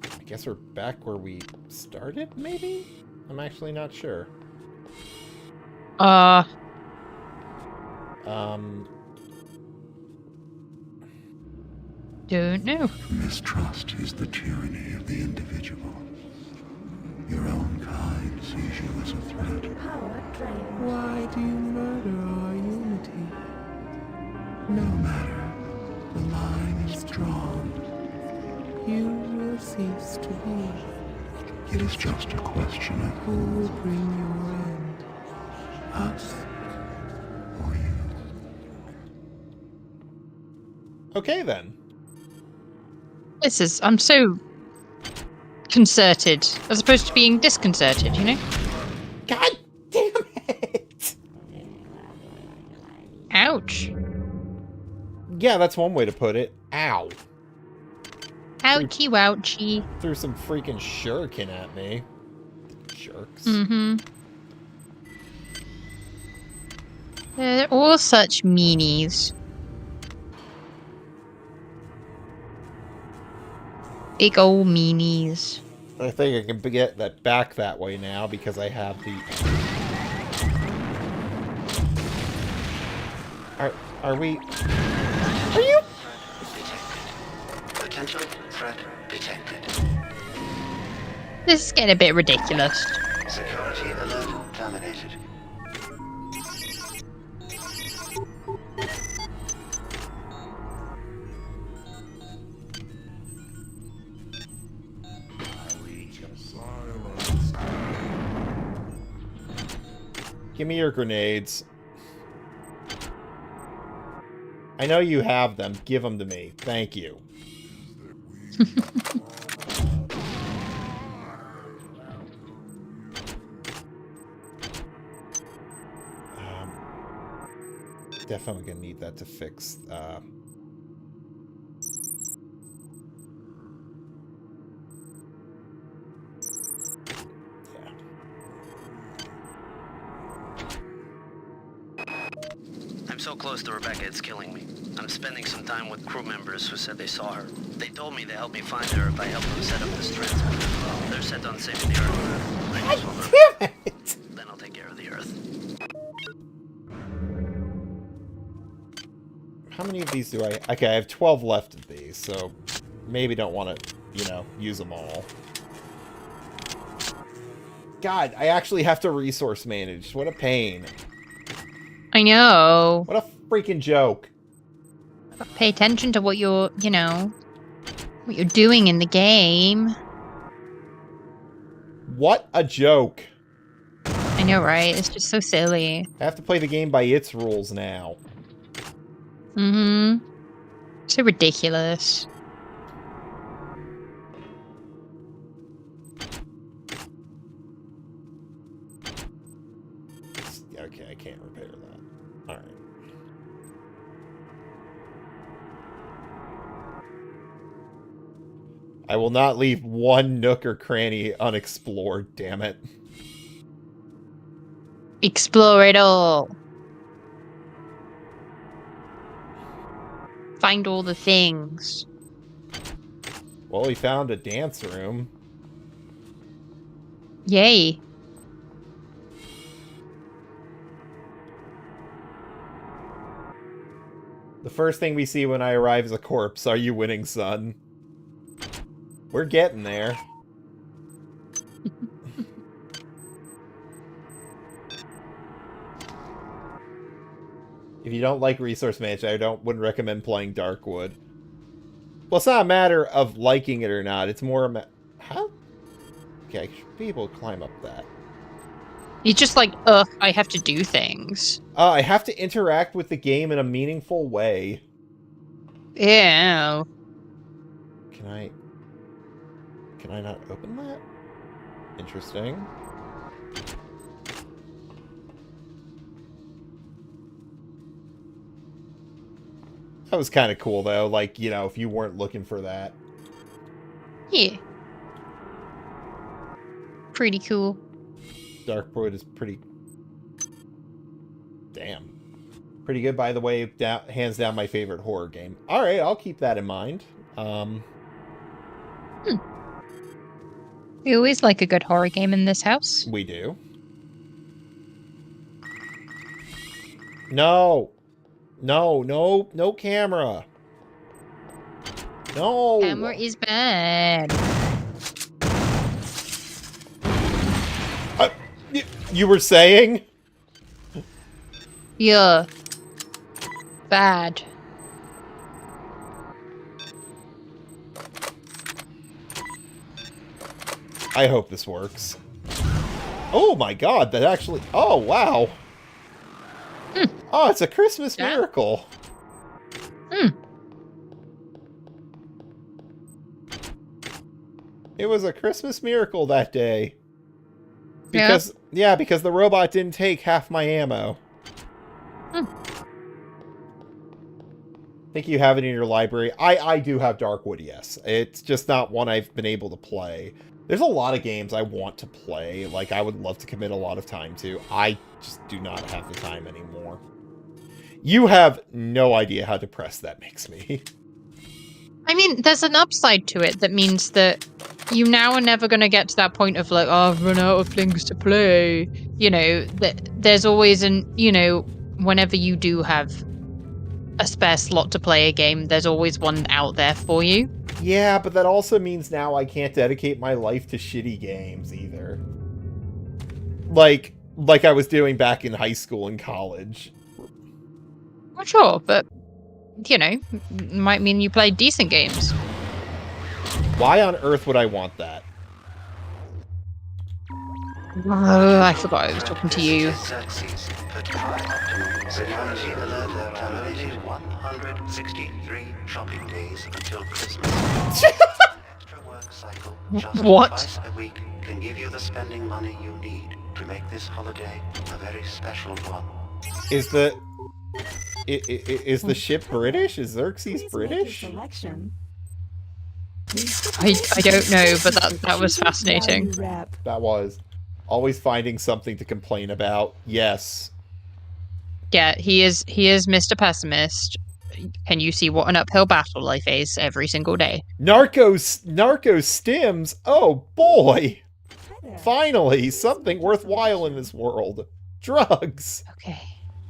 I guess we're back where we started, maybe? I'm actually not sure. Don't know. Mistrust is the tyranny of the individual. Your own kind sees you as a threat. Why do you murder our unity? No matter. The line is drawn. You will cease to be. It is just a question of Who will bring your end? us or you. Okay, then. I'm so concerted, as opposed to being disconcerted, you know? God damn it! Ouch. Yeah, that's one way to put it. Ow. Ouchie wouchie. Threw some freaking shuriken at me. Jerks. Mm-hmm. They're all such meanies. Big old meanies. I think I can get that back that way now because I have the... Are we... Are you... Potential threat detected. This is getting a bit ridiculous. Security alert terminated. Give me your grenades. I know you have them. Give them to me. Thank you. Definitely gonna need that to fix. Yeah. I'm so close to Rebecca, it's killing me. I'm spending some time with crew members who said they saw her. They told me to help me find her if I help them set up this transmitter. They're set on saving the Earth. I just want Damn it! Then I'll take care of the Earth. How many of these do I... Okay, I have 12 left of these, so maybe don't want to, you know, use them all. God, I actually have to resource manage. What a pain. I know. What a freaking joke. Pay attention to what you're, you know, what you're doing in the game. What a joke. I know, right? It's just so silly. I have to play the game by its rules now. Mm-hmm. So ridiculous. Okay, I can't repair that. Alright. I will not leave one nook or cranny unexplored, damn it. Explore it all. Find all the things. Well, we found a dance room. Yay. The first thing we see when I arrive is a corpse. Are you winning, son? We're getting there. If you don't like resource management, wouldn't recommend playing Darkwood. Well, it's not a matter of liking it or not. It's more a how? Okay, I should be able to climb up that. He's just like, I have to do things. I have to interact with the game in a meaningful way. Yeah. Can I not open that? Interesting. That was kind of cool, though. Like, you know, if you weren't looking for that. Yeah. Pretty cool. Darkwood is pretty... Damn. Pretty good, by the way. Hands down my favorite horror game. Alright, I'll keep that in mind. We always like a good horror game in this house. We do. No! No camera! No! Camera is bad. You were saying? Yeah. Bad. I hope this works. Oh my god, that actually... Oh, wow. Oh, it's a Christmas miracle. It was a Christmas miracle that day. Because, yeah, because the robot didn't take half my ammo. I think you have it in your library. I do have Darkwood, yes. It's just not one I've been able to play. There's a lot of games I want to play. Like, I would love to commit a lot of time to. I just do not have the time anymore. You have no idea how depressed that makes me. I mean, there's an upside to it that means that you now are never going to get to that point of like, oh, I've run out of things to play. You know, there's always whenever you do have a spare slot to play a game, there's always one out there for you. Yeah, but that also means now I can't dedicate my life to shitty games either. Like I was doing back in high school and college. Well, sure, but, you know, might mean you play decent games. Why on earth would I want that? Oh, I forgot I was talking to you. Terminated 163 shopping days until Christmas. Extra work cycle just What? twice a week can give you the spending money you need to make this holiday a very special one. Is the ship British? Is Xerxes British? I don't know, but that was fascinating. That was. Always finding something to complain about. Yes. Yeah, he is Mr. Pessimist. Can you see what an uphill battle I face every single day? Narco stims. Oh boy. Finally, something worthwhile in this world. Drugs. Okay.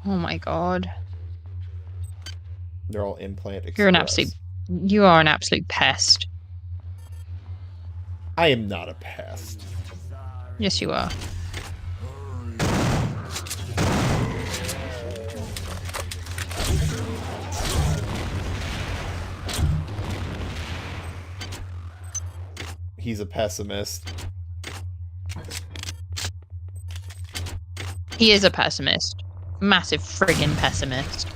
Oh my god. Neural implant express. You are an absolute pest. I am not a pest. Yes, you are. He's a pessimist. He is a pessimist. Massive friggin' pessimist.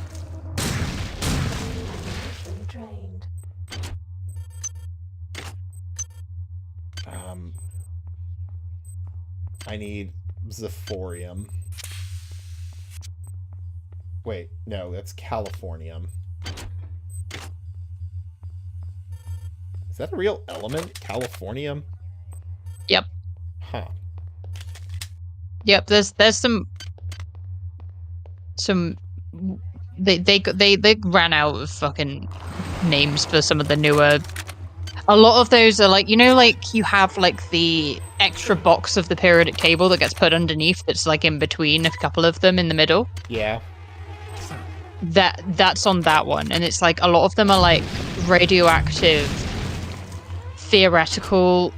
I need Zephorium. Wait, no, that's Californium. Is that a real element? Californium? Yep. Huh. Yep, there's some they ran out of fucking names for some of the newer. A lot of those are like, you know, like you have like the extra box of the periodic table that gets put underneath that's like in between a couple of them in the middle. Yeah. That's on that one, and it's like a lot of them are like radioactive theoretical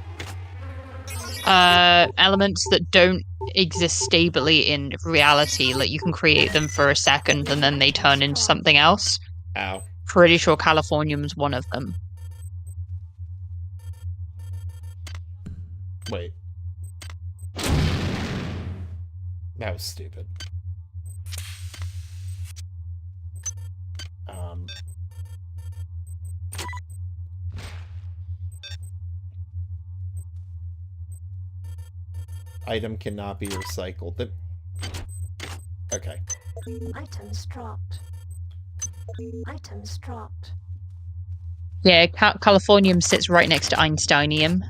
elements that don't exist stably in reality. Like, you can create them for a second and then they turn into something else. Ow. Pretty sure Californium's one of them. Wait. That was stupid. Item cannot be recycled. Okay. Items dropped. Items dropped. Yeah, Californium sits right next to Einsteinium.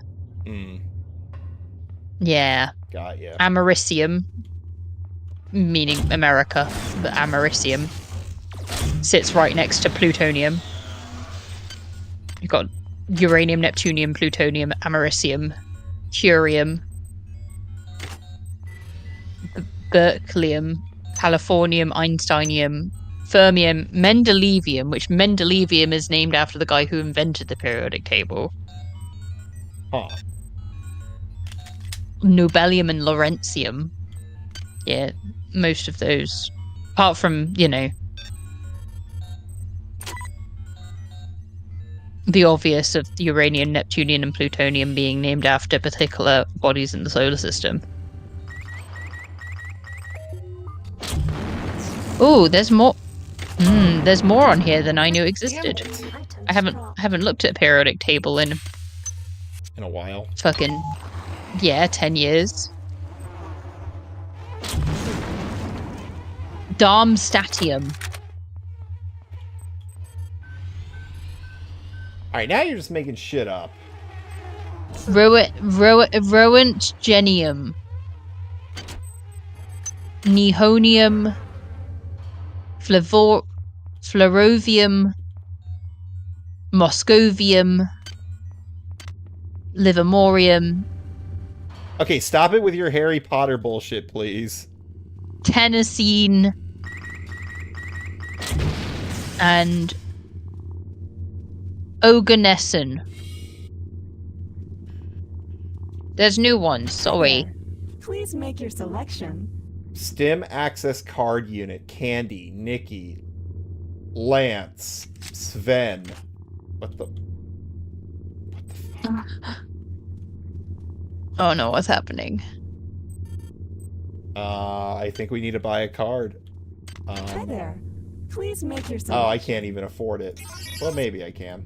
Yeah. Got ya. Americium, meaning America, but Americium, sits right next to plutonium. You've got uranium, neptunium, plutonium, americium, curium, berkelium, californium, einsteinium, fermium, mendelevium, which mendelevium is named after the guy who invented the periodic table. Huh. Nobelium and Lawrencium. Yeah, most of those. Apart from, you know, the obvious of the uranium, neptunium, and plutonium being named after particular bodies in the solar system. Oh, there's more. There's more on here than I knew existed. I haven't looked at a periodic table in a while. Fucking 10 years. Darmstadtium. Alright, now you're just making shit up. Roentgenium. Nihonium. Flerovium. Moscovium. Livermorium. Okay, stop it with your Harry Potter bullshit, please. Tennessine. And Oganesson. There's new ones, sorry. Please make your selection. Stim Access Card Unit, Candy, Nikki, Lance, Sven. What the fuck? Oh no, what's happening? I think we need to buy a card. Hi there. Please make your selection. Oh, I can't even afford it. Well, maybe I can.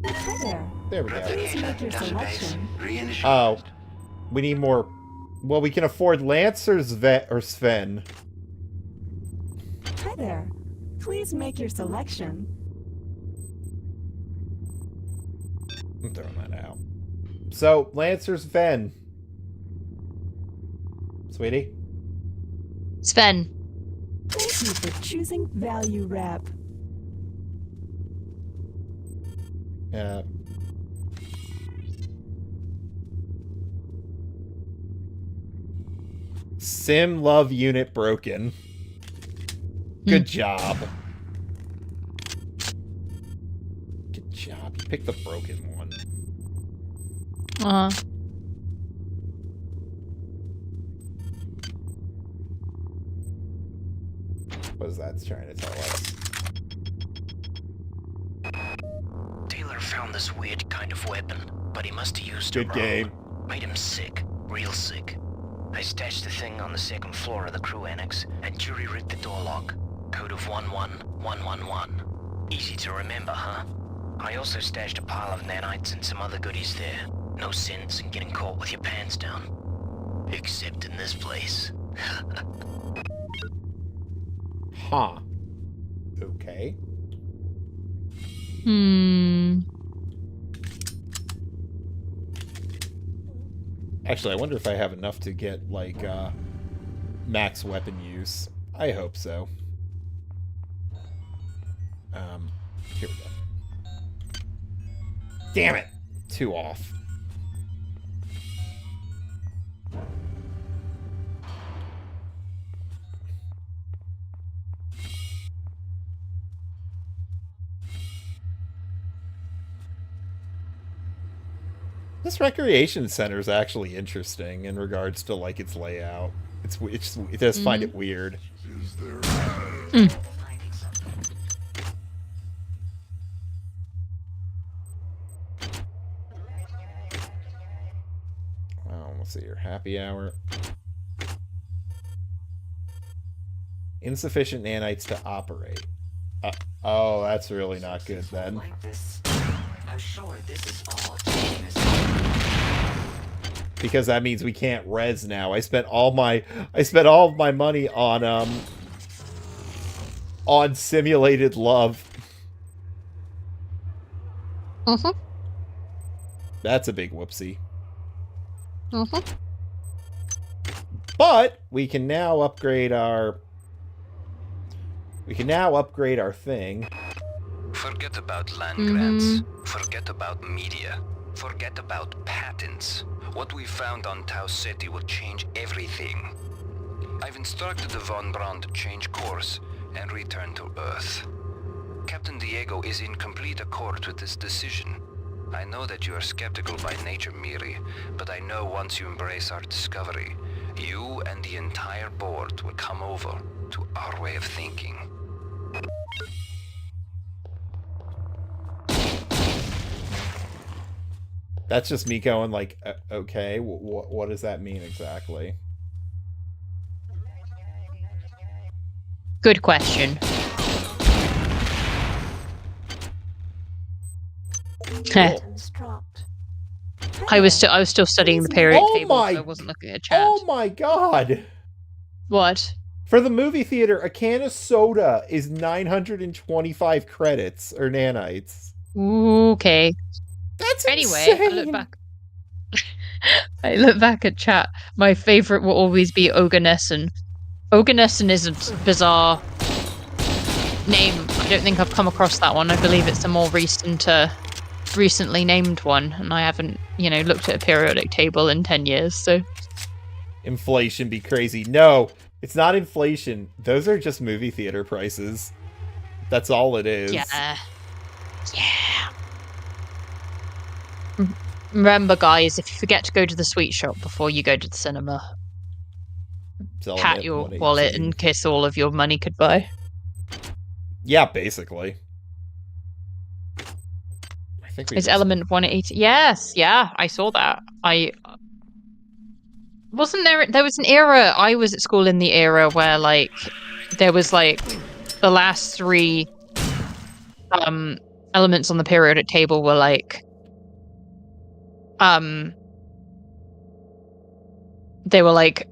Hi there. There we go. Please make your selection. Oh, we need more. Well, we can afford Lance or Sven. Hi there. Please make your selection. I'm throwing that out. So, Lance or Sven? Sweetie? Sven. Thank you for choosing Value Wrap. Sim Love Unit broken. Good job. Good job. You picked the broken one. What is that trying to tell us? Taylor found this weird kind of weapon, but he must have used it wrong. Good game. Made him sick. Real sick. I stashed the thing on the second floor of the crew annex, and Jury ripped the door lock. Code of 11111. Easy to remember, huh? I also stashed a pile of nanites and some other goodies there. No sense in getting caught with your pants down. Except in this place. Huh. Okay. Actually, I wonder if I have enough to get, like, max weapon use. I hope so. Here we go. Damn it! 2 off. This recreation center is actually interesting in regards to like its layout. It does find it weird. Let's see here. Happy hour. Insufficient nanites to operate. Oh, that's really not good then. I'm sure this is all because that means we can't res now. I spent all my money on simulated love. That's a big whoopsie. But we can now upgrade our thing. Forget about land grants. Forget about media. Forget about patents. What we found on Tau Ceti will change everything. I've instructed the Von Braun to change course and return to Earth. Captain Diego is in complete accord with this decision. I know that you are skeptical by nature, Miri, but I know once you embrace our discovery, you and the entire board will come over to our way of thinking. That's just me going like, okay, what does that mean exactly? Good question. I was still studying the periodic table, so I wasn't looking at chat. Oh my god! What? For the movie theater, a can of soda is 925 credits or nanites. Okay. That's anyway. insane. I look back at chat. My favorite will always be Oganesson. Oganesson is a bizarre name. I don't think I've come across that one. I believe it's a more recently named one, and I haven't, looked at a periodic table in 10 years, so. Inflation be crazy. No, it's not inflation. Those are just movie theater prices. That's all it is. Yeah. Remember, guys, if you forget to go to the sweet shop before you go to the cinema, pat your wallet and kiss all of your money goodbye. Yeah, basically. I think Is Element 180? Yes, yeah, I saw that. Wasn't there was an era, I was at school in the era where, like, there was, like, the last 3 elements on the periodic table were, like, they were, like,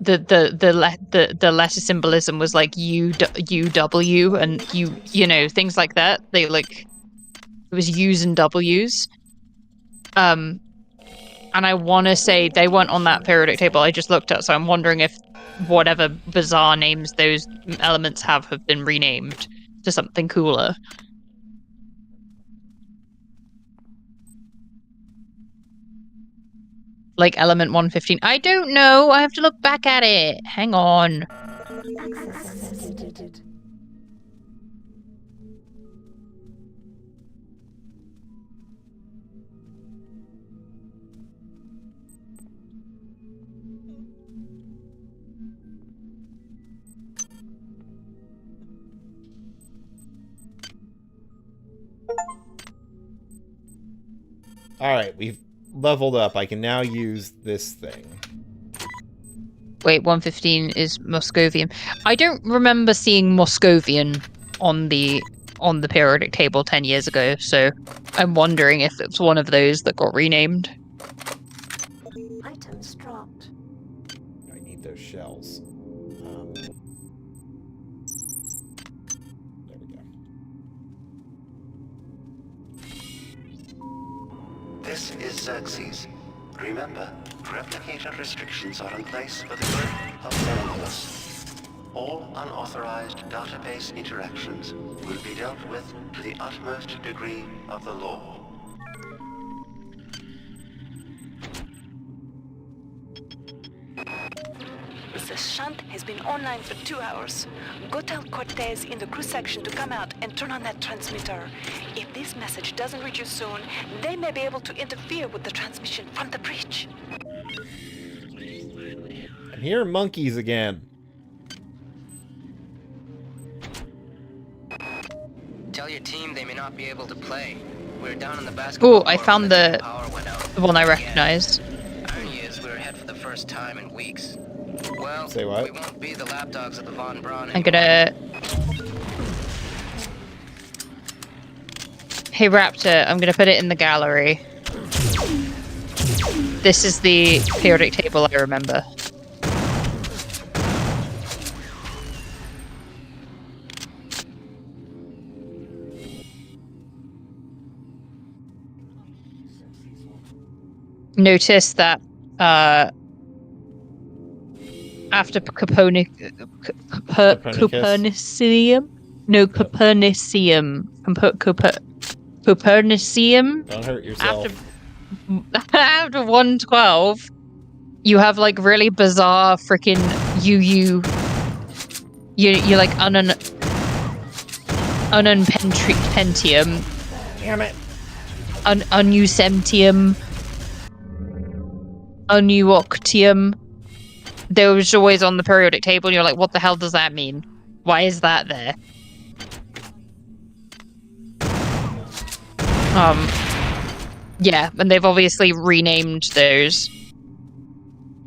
the letter symbolism was like UW and things like that. They it was U's and W's. And I want to say they weren't on that periodic table I just looked at, so I'm wondering if whatever bizarre names those elements have been renamed to something cooler. Like Element 115. I don't know. I have to look back at it. Hang on. Alright, we've leveled up. I can now use this thing. Wait, 115 is Moscovian. I don't remember seeing Moscovian on the periodic table 10 years ago, so I'm wondering if it's one of those that got renamed. Items dropped. I need those shells. There we go. This is Xerxes. Remember, replicator restrictions are in place for the good of all of us. All unauthorized database interactions will be dealt with to the utmost degree of the law. The shunt has been online for 2 hours. Go tell Cortez in the crew section to come out and turn on that transmitter. If this message doesn't reach you soon, they may be able to interfere with the transmission from the breach. I'm hearing monkeys again. Tell your team they may not be able to play. We're down in the basketball. Oh, I found the one I recognized. Irony is we're ahead for the first time in weeks. Well, say what? We won't be the lapdogs at the Von Braun I'm gonna. Hey Raptor, I'm gonna put it in the gallery. This is the periodic table I remember. Notice that after Copernicium? No, Copernicium. Copernicium? Don't hurt yourself. After 112, you have like really bizarre freaking you're like ununpentium. Damn it. Unusemtium. Unuoctium. They were just always on the periodic table and you're like, what the hell does that mean? Why is that there? Yeah, and they've obviously renamed those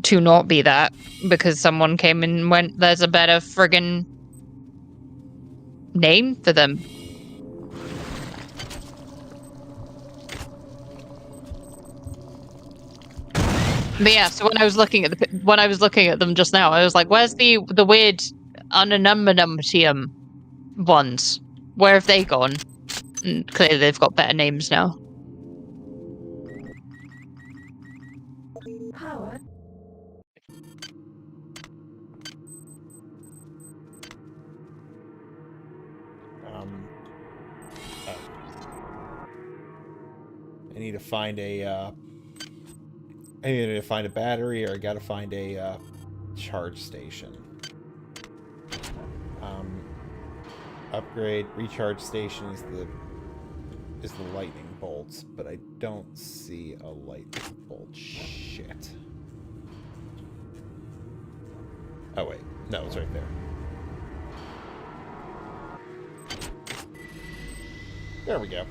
to not be that because someone came and went, there's a better friggin' name for them. But yeah, so when I was looking at them just now, I was like, "Where's the weird unanimatium ones? Where have they gone?" And clearly, they've got better names now. Power. I need to find a. I need to find a battery, or I gotta find a charge station. Upgrade recharge station is the lightning bolts, but I don't see a lightning bolt. Shit. Oh wait, no, it's right there. There we go.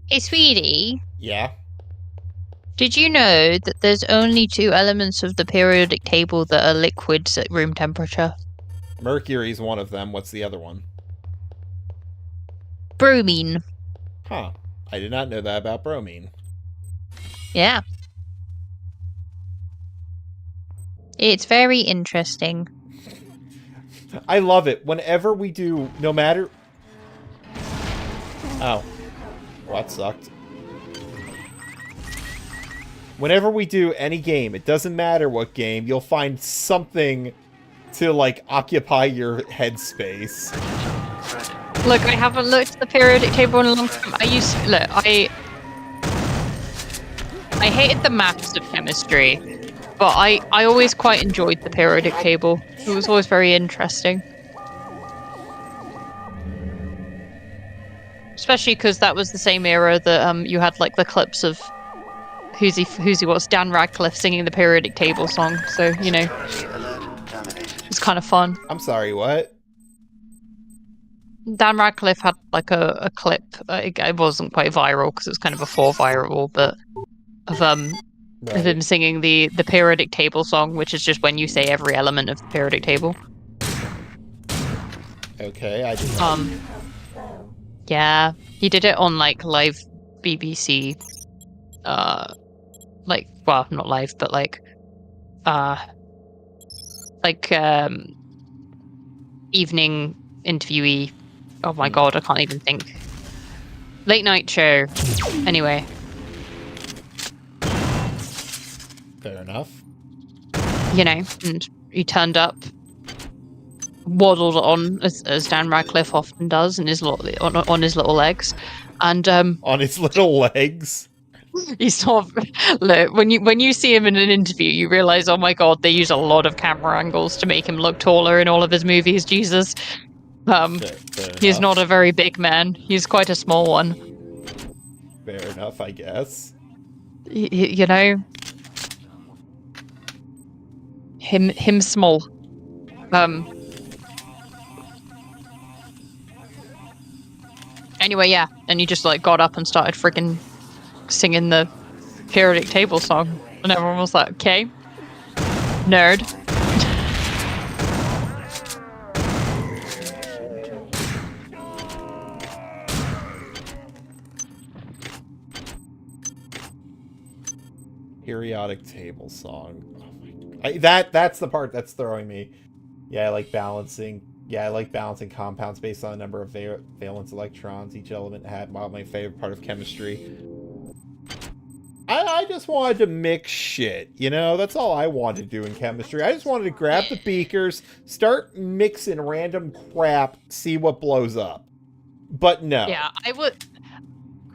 Hey, sweetie. Yeah? Did you know that there's only 2 elements of the periodic table that are liquids at room temperature? Mercury's one of them. What's the other one? Bromine. Huh. I did not know that about bromine. Yeah. It's very interesting. I love it. Whenever we do, no matter... Oh. Well, that sucked. Whenever we do any game, it doesn't matter what game, you'll find something to, like, occupy your headspace. Look, I haven't looked at the periodic table in a long time. I hated the maths of chemistry, but I always quite enjoyed the periodic table. It was always very interesting. Especially because that was the same era that you had like the clips of who's he was Dan Radcliffe singing the periodic table song. So you know, it's kind of fun. I'm sorry, what? Dan Radcliffe had like a clip. It wasn't quite viral because it was kind of before viral, but of him singing the periodic table song, which is just when you say every element of the periodic table. Okay, I did. Yeah, he did it on like live BBC, like, well, not live, but like evening interviewee. Oh my god, I can't even think. Late night show. Anyway. Fair enough. You know, and he turned up, waddled on as Dan Radcliffe often does, in his on his little legs, and on his little legs. He's sort of, look, when you see him in an interview, you realize, oh my god, they use a lot of camera angles to make him look taller in all of his movies. Jesus, fair he's enough. not a very big man. He's quite a small one. Fair enough, I guess. You know, him small. Anyway, yeah, and he just like got up and started freaking singing the periodic table song, and everyone was like, "Okay, nerd." Periodic table song. Oh my God. That's the part that's throwing me. Yeah, I like balancing. Yeah, I like balancing compounds based on the number of valence electrons each element had. My favorite part of chemistry. I just wanted to mix shit, you know? That's all I wanted to do in chemistry. I just wanted to grab the beakers, start mixing random crap, see what blows up. But no. Yeah, I would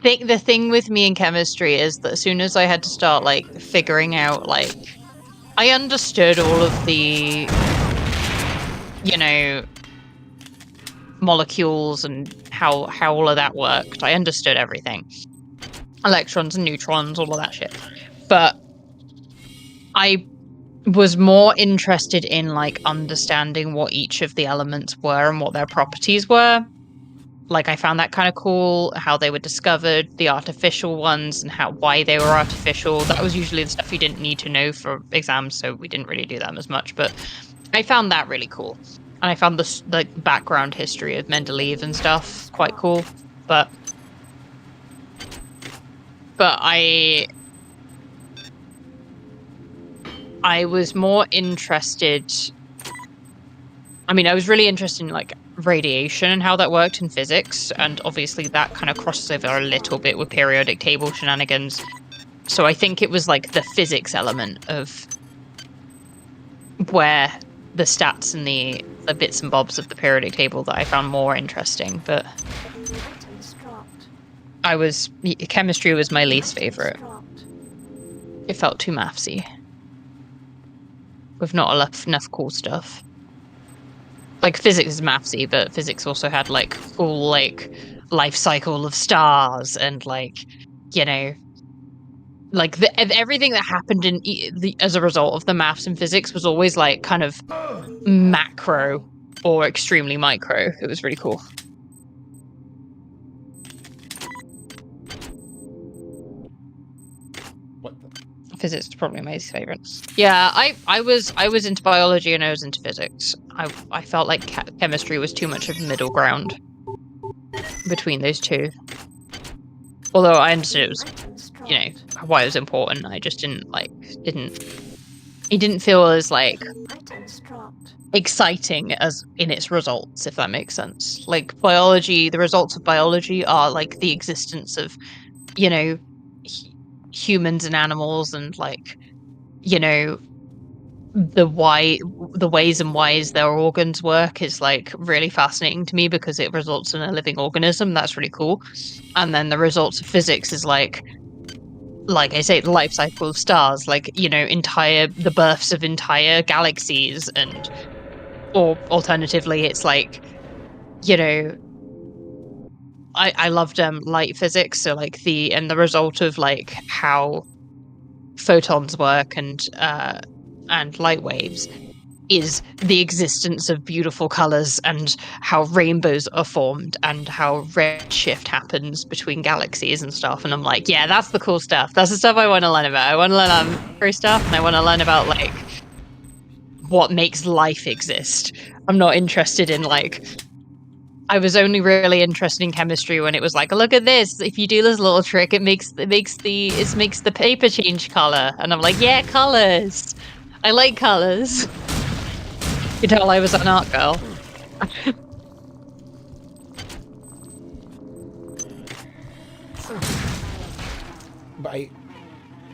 think the thing with me in chemistry is that as soon as I had to start, like, figuring out, like, I understood all of the, you know, molecules and how all of that worked. I understood everything. Electrons and neutrons, all of that shit. But I was more interested in, like, understanding what each of the elements were and what their properties were. Like, I found that kind of cool, how they were discovered, the artificial ones, and why they were artificial. That was usually the stuff you didn't need to know for exams, so we didn't really do that as much. But I found that really cool. And I found the like background history of Mendeleev and stuff quite cool. But I was more interested. I mean, I was really interested in like radiation and how that worked in physics, and obviously that kind of crosses over a little bit with periodic table shenanigans. So I think it was like the physics element of where the stats and the bits and bobs of the periodic table that I found more interesting. But chemistry was my least favorite. It felt too mathsy, with not enough cool stuff. Like, physics is mathsy, but physics also had, like, cool, like, life cycle of stars and, like, you know, like, everything that happened as a result of the maths and physics was always, like, kind of macro or extremely micro. It was really cool. Physics is probably my least favorite. Yeah, I was into biology and I was into physics. I felt like chemistry was too much of a middle ground between those two. Although I understood it was, you know, why it was important. I just didn't it didn't feel as like exciting as in its results, if that makes sense. Like biology, the results of biology are like the existence of, you know, humans and animals, and like, you know, the ways and whys their organs work is like really fascinating to me because it results in a living organism. That's really cool. And then the results of physics is like I say, the life cycle of stars, like, you know, the births of entire galaxies, and or alternatively it's like, you know, I loved light physics, so like the result of like how photons work and light waves. is the existence of beautiful colors and how rainbows are formed and how redshift happens between galaxies and stuff. And I'm like, yeah, that's the cool stuff. That's the stuff I want to learn about. I want to learn about macro stuff, and I want to learn about like what makes life exist. I'm not interested in like. I was only really interested in chemistry when it was like, look at this. If you do this little trick, it makes the paper change color. And I'm like, yeah, colors. I like colors. You tell I was an art girl.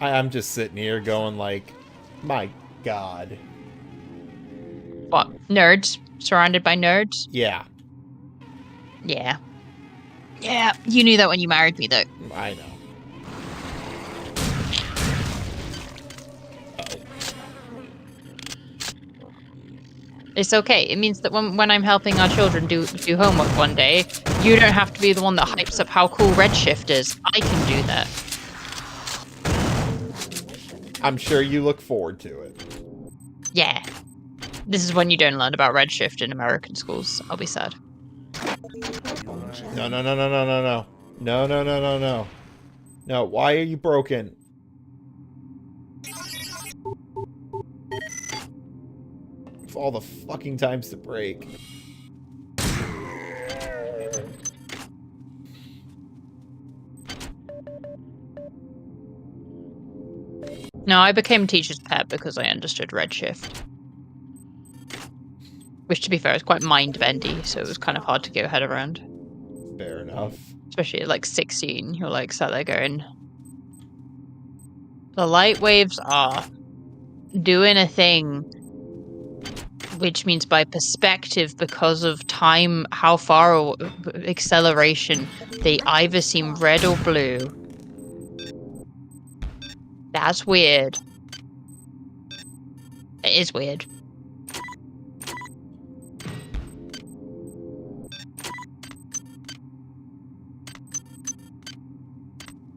I'm just sitting here going like, my God. What? Nerds? Surrounded by nerds? Yeah. Yeah. Yeah, you knew that when you married me, though. I know. It's okay. It means that when I'm helping our children do homework one day, you don't have to be the one that hypes up how cool redshift is. I can do that. I'm sure you look forward to it. Yeah. This is when you don't learn about redshift in American schools. I'll be sad. No, no, no, no, no, no, no. No, no, no, no, no. No, why are you broken? Of all the fucking times to break. No, I became teacher's pet because I understood redshift. Which, to be fair, is quite mind-bendy, so it was kind of hard to get your head around. Fair enough. Especially at, like, 16, you're, like, sat there going... The light waves are doing a thing, which means by perspective, because of time, how far acceleration, they either seem red or blue. That's weird. It is weird.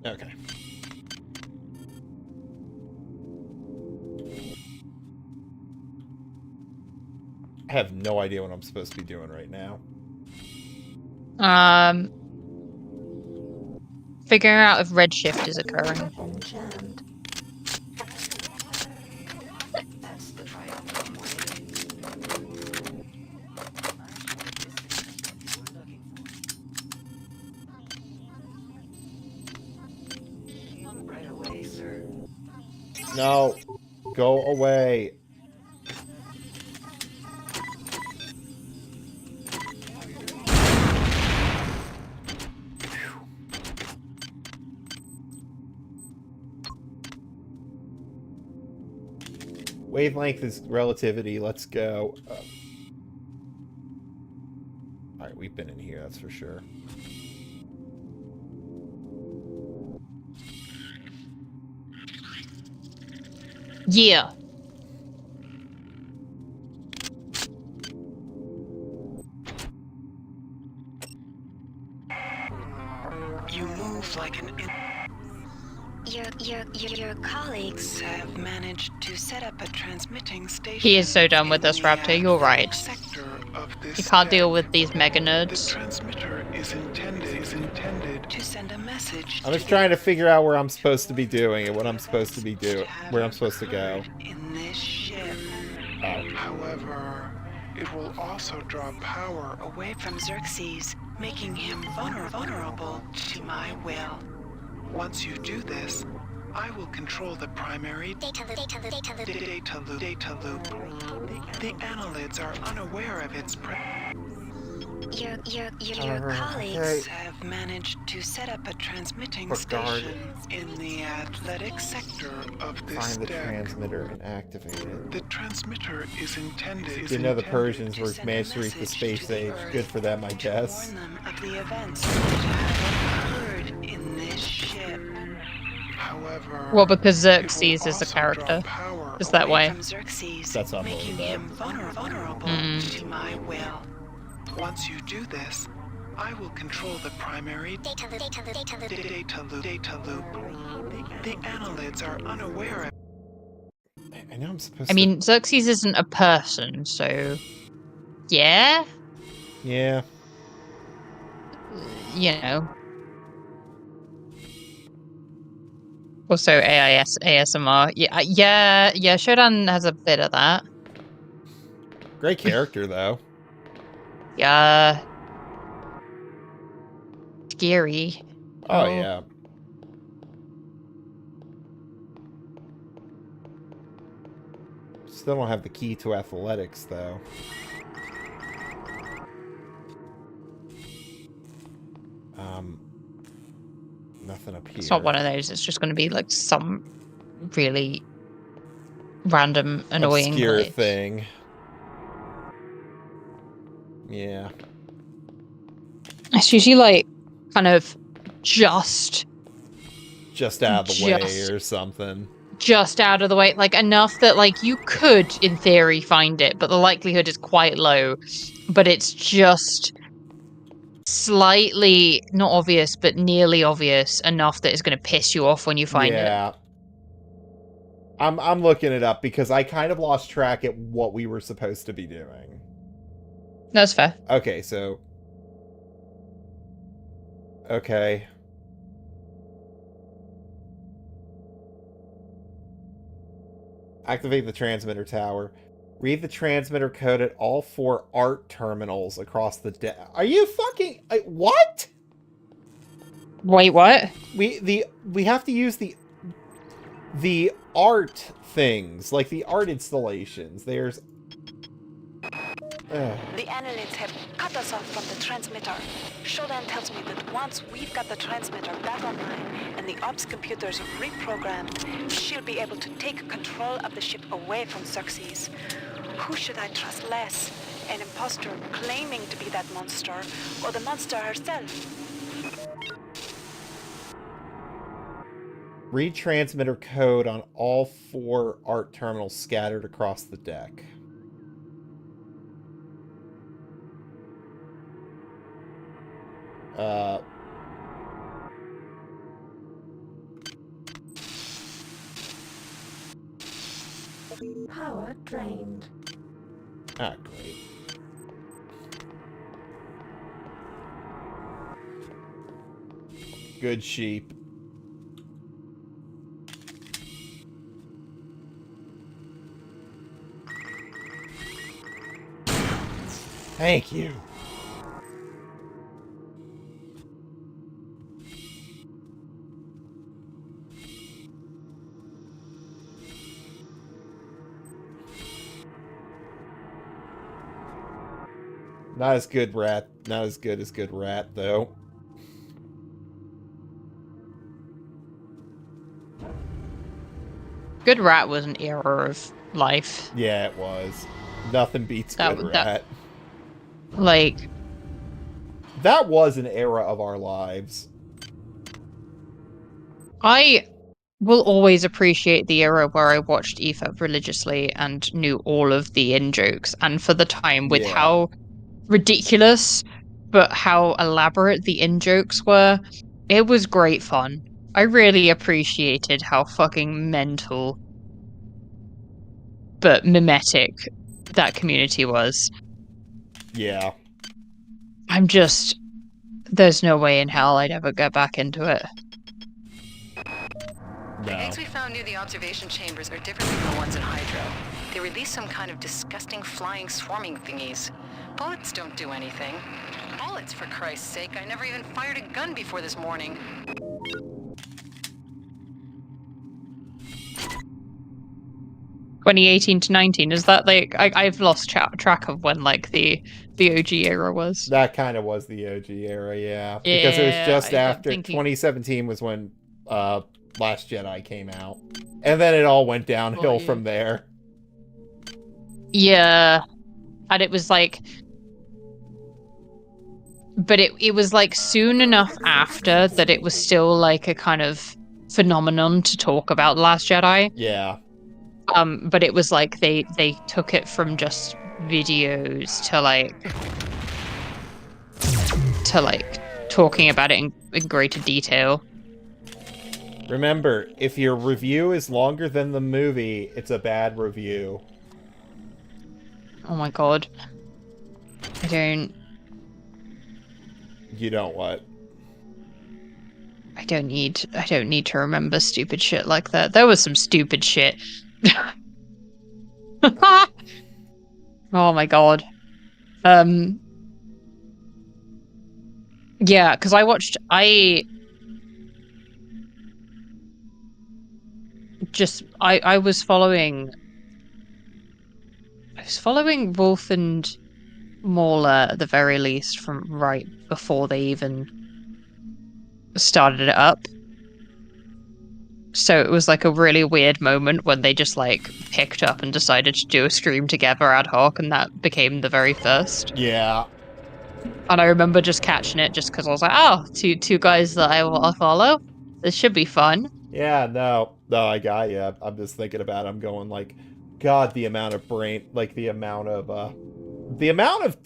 Okay. I have no idea what I'm supposed to be doing right now. Figuring out if redshift is occurring. No. Go away. Wavelength is relativity. Let's go. Alright, we've been in here, that's for sure. Yeah. You move like an... Your colleagues have managed to set up a transmitting station. He is so done with this, Raptor. You're right. You can't deal with these mega nerds. The transmitter is intended to send a message. I'm just trying to figure out where I'm supposed to be doing and what I'm supposed to be doing, where I'm supposed to go. In this ship. However, it will also draw power away from Xerxes, making him vulnerable to my will. Once you do this, I will control the primary data loop. The annelids are unaware of its Your colleagues have managed to set up a transmitting station in the athletic sector of this Find the deck. transmitter and activate it. The transmitter is intended. You know the Persians were managed to reach the space age. Good for them, I guess. Warn them of the events that have occurred in this ship. However, Well, because Xerxes is the character. Is that why? That's not making him vulnerable to my will. Once you do this, I will control the primary data loop. The annelids are unaware of. I know I'm supposed I mean, Xerxes isn't a person, so yeah. Yeah. You know. Also, ASMR. Yeah. Shodan has a bit of that. Great character, though. Yeah. Scary. Oh, yeah. Still don't have the key to athletics, though. Nothing up here. It's not one of those. It's just going to be like some really random, annoying obscure glitch thing. Yeah. It's usually like kind of just out of the way or something. Just out of the way, like enough that like you could in theory find it, but the likelihood is quite low. But it's just slightly not obvious, but nearly obvious enough that it's going to piss you off when you find it. Yeah. I'm looking it up because I kind of lost track at what we were supposed to be doing. That's fair. Okay, so okay. Activate the transmitter tower. Read the transmitter code at all 4 art terminals across the Are you fucking what? Wait, what? We have to use the art things, like the art installations. There's The annelids have cut us off from the transmitter. Shodan tells me that once we've got the transmitter back online and the ops computers reprogrammed, she'll be able to take control of the ship away from Xerxes. Who should I trust less? An imposter claiming to be that monster, or the monster herself? read transmitter code on all 4 art terminals scattered across the deck. Power drained. Ah, great. Good sheep. Thank you. Not as good, Rat. Not as good as good Rat, though. Good Rat was an era of life. Yeah, it was. Nothing beats Good Rat. Like... That was an era of our lives. I will always appreciate the era where I watched EFAP religiously and knew all of the in-jokes. And for the time, with how ridiculous, but how elaborate the in-jokes were, it was great fun. I really appreciated how fucking mental but mimetic that community was. Yeah. I'm just... There's no way in hell I'd ever get back into it. The eggs we found near the observation chambers are different from the ones in Hydro. They release some kind of disgusting flying swarming thingies. Bullets don't do anything. Bullets, for Christ's sake. I never even fired a gun before this morning. (2018 to 19) is that like I've lost track of when like the OG era was. That kind of was the OG era, yeah. Because it was just after 2017 was when Last Jedi came out, and then it all went downhill from there. Yeah, and it was like, but it was like soon enough after that it was still like a kind of phenomenon to talk about Last Jedi. Yeah. But it was like they took it from just videos to like talking about it in greater detail. Remember, if your review is longer than the movie, it's a bad review. Oh my god. I don't... You don't what? I don't need to remember stupid shit like that. There was some stupid shit. Oh my god. Yeah, because I was following Wolf and Mauler at the very least from right before they even started it up. So it was like a really weird moment when they just like picked up and decided to do a stream together ad hoc, and that became the very first. Yeah. And I remember just catching it just because I was like, oh, two guys that I follow. This should be fun. Yeah, no, I got you. I'm just thinking about it. I'm going like, God, the amount of the amount of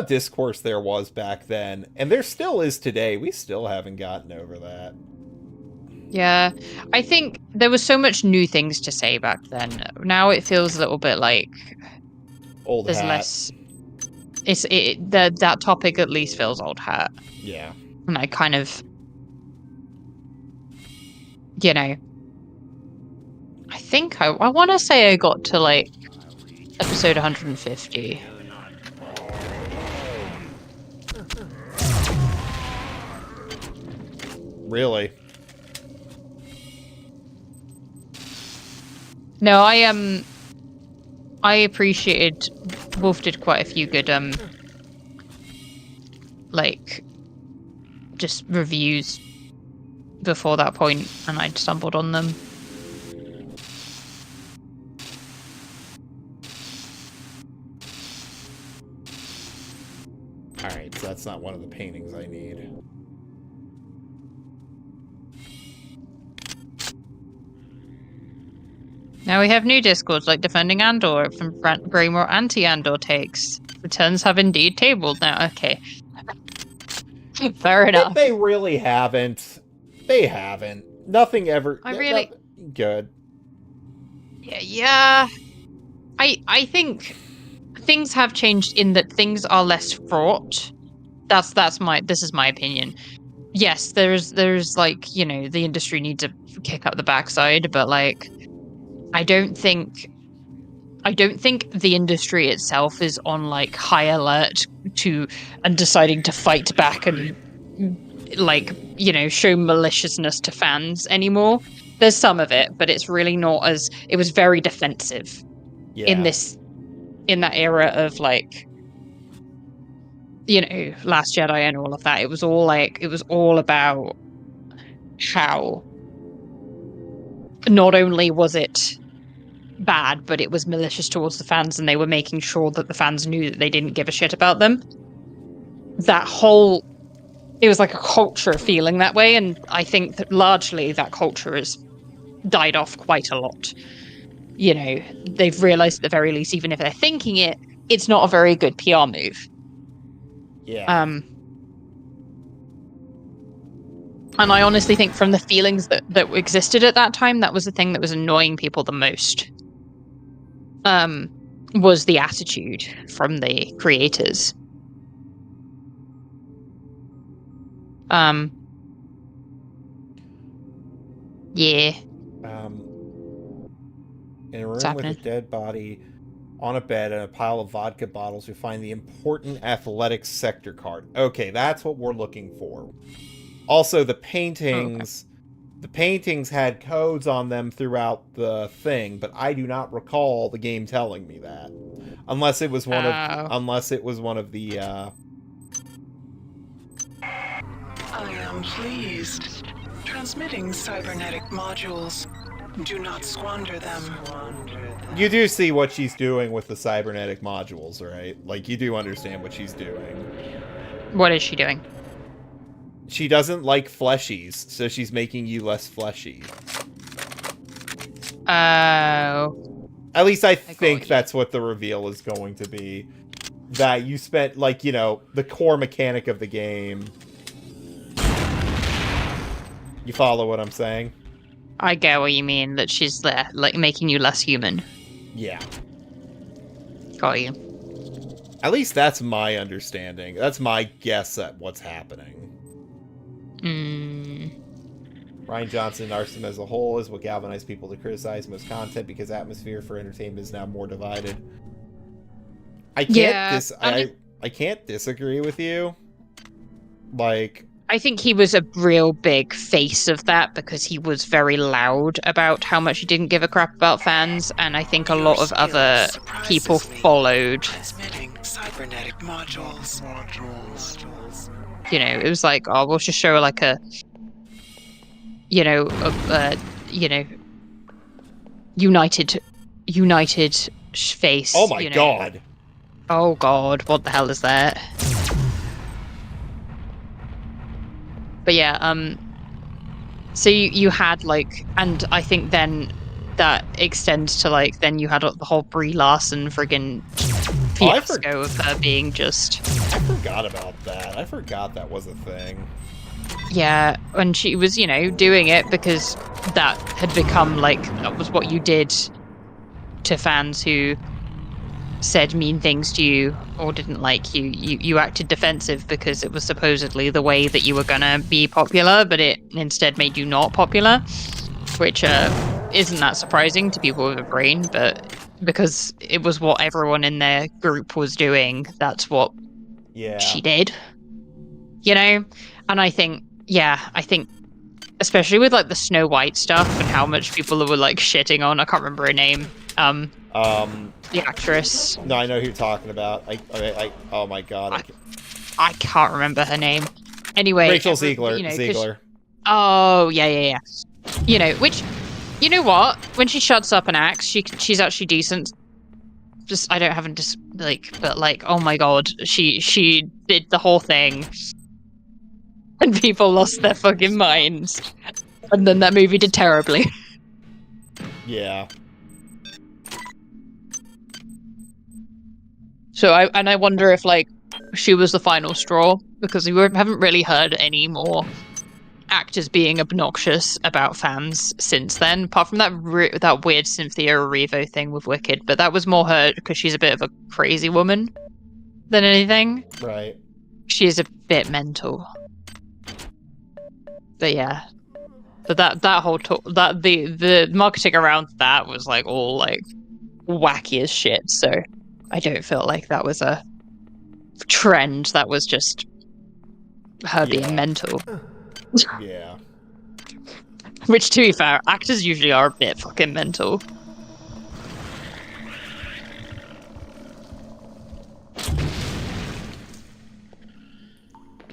discourse there was back then, and there still is today. We still haven't gotten over that. Yeah, I think there was so much new things to say back then. Now it feels a little bit like old there's hat. less. That topic at least feels old hat. Yeah, and I kind of, you know, I think I want to say I got to like episode 150. Really? No, I appreciated Wolf did quite a few good like just reviews before that point, and I'd stumbled on them. Alright, so that's not one of the paintings I need. Now we have new discords like Defending Andor from Braymore Anti-Andor takes. Returns have indeed tabled now. Okay. Fair enough. They really haven't. They haven't. Nothing ever... Good. Yeah. I think things have changed in that things are less fraught. This is my opinion. Yes, there's like, you know, the industry needs a kick up the backside, but like I don't think the industry itself is on like high alert and deciding to fight back and like, you know, show maliciousness to fans anymore. There's some of it, but it's really not as it was very defensive in that era of like, you know, Last Jedi and all of that. It was all about how not only was it bad, but it was malicious towards the fans, and they were making sure that the fans knew that they didn't give a shit about them. It was like a culture feeling that way, and I think that largely that culture has died off quite a lot. You know, they've realized at the very least, even if they're thinking it, it's not a very good PR move. Yeah. And I honestly think from the feelings that existed at that time, that was the thing that was annoying people the most. Was the attitude from the creators. Yeah. In a room with a dead body on a bed and a pile of vodka bottles, we find the important athletics sector card. Okay, that's what we're looking for. Also, the paintings... Okay. The paintings had codes on them throughout the thing, but I do not recall the game telling me that. Unless it was one of the I am pleased. Transmitting cybernetic modules. Do not squander them. You do see what she's doing with the cybernetic modules, right? Like, you do understand what she's doing. What is she doing? She doesn't like fleshies, so she's making you less fleshy. Oh. At least I think that's what the reveal is going to be. That you spent, like, you know, the core mechanic of the game You follow what I'm saying? I get what you mean, that she's there, like, making you less human. Yeah. Got you. At least that's my understanding. That's my guess at what's happening. Ryan Johnson, Narcissism as a whole is what galvanized people to criticize most content because atmosphere for entertainment is now more divided. I can't disagree with you. Like, I think he was a real big face of that because he was very loud about how much he didn't give a crap about fans, and I think a lot of other people followed. Transmitting cybernetic modules. You know, it was like, oh, we'll just show like a, you know, united face. Oh my god. Oh god, what the hell is that? But yeah, so you had like, and I think then that extends to like, then you had the whole Brie Larson friggin' fiasco of her being just... I forgot about that. I forgot that was a thing. Yeah, and she was, you know, doing it because that had become like, that was what you did to fans who said mean things to you or didn't like you. You acted defensive because it was supposedly the way that you were gonna be popular, but it instead made you not popular, which isn't that surprising to people with a brain, but because it was what everyone in their group was doing, that's what she did, you know. And I think especially with like the Snow White stuff and how much people were like shitting on, I can't remember her name, the actress. No, I know who you're talking about. I oh my god. I can't remember her name. Anyway, Rachel Ziegler. You know, Ziegler. Oh, yeah. You know, which, you know what? When she shuts up and acts, she's actually decent. Just, I don't have but like, oh my god, she did the whole thing. And people lost their fucking minds. And then that movie did terribly. Yeah. So I wonder if like she was the final straw, because we haven't really heard any more actors being obnoxious about fans since then, apart from that weird Cynthia Erivo thing with Wicked, but that was more her because she's a bit of a crazy woman than anything. Right. She is a bit mental. But yeah. But that whole the marketing around that was like all like wacky as shit, so I don't feel like that was a trend. That was just her being mental. Yeah. Which, to be fair, actors usually are a bit fucking mental.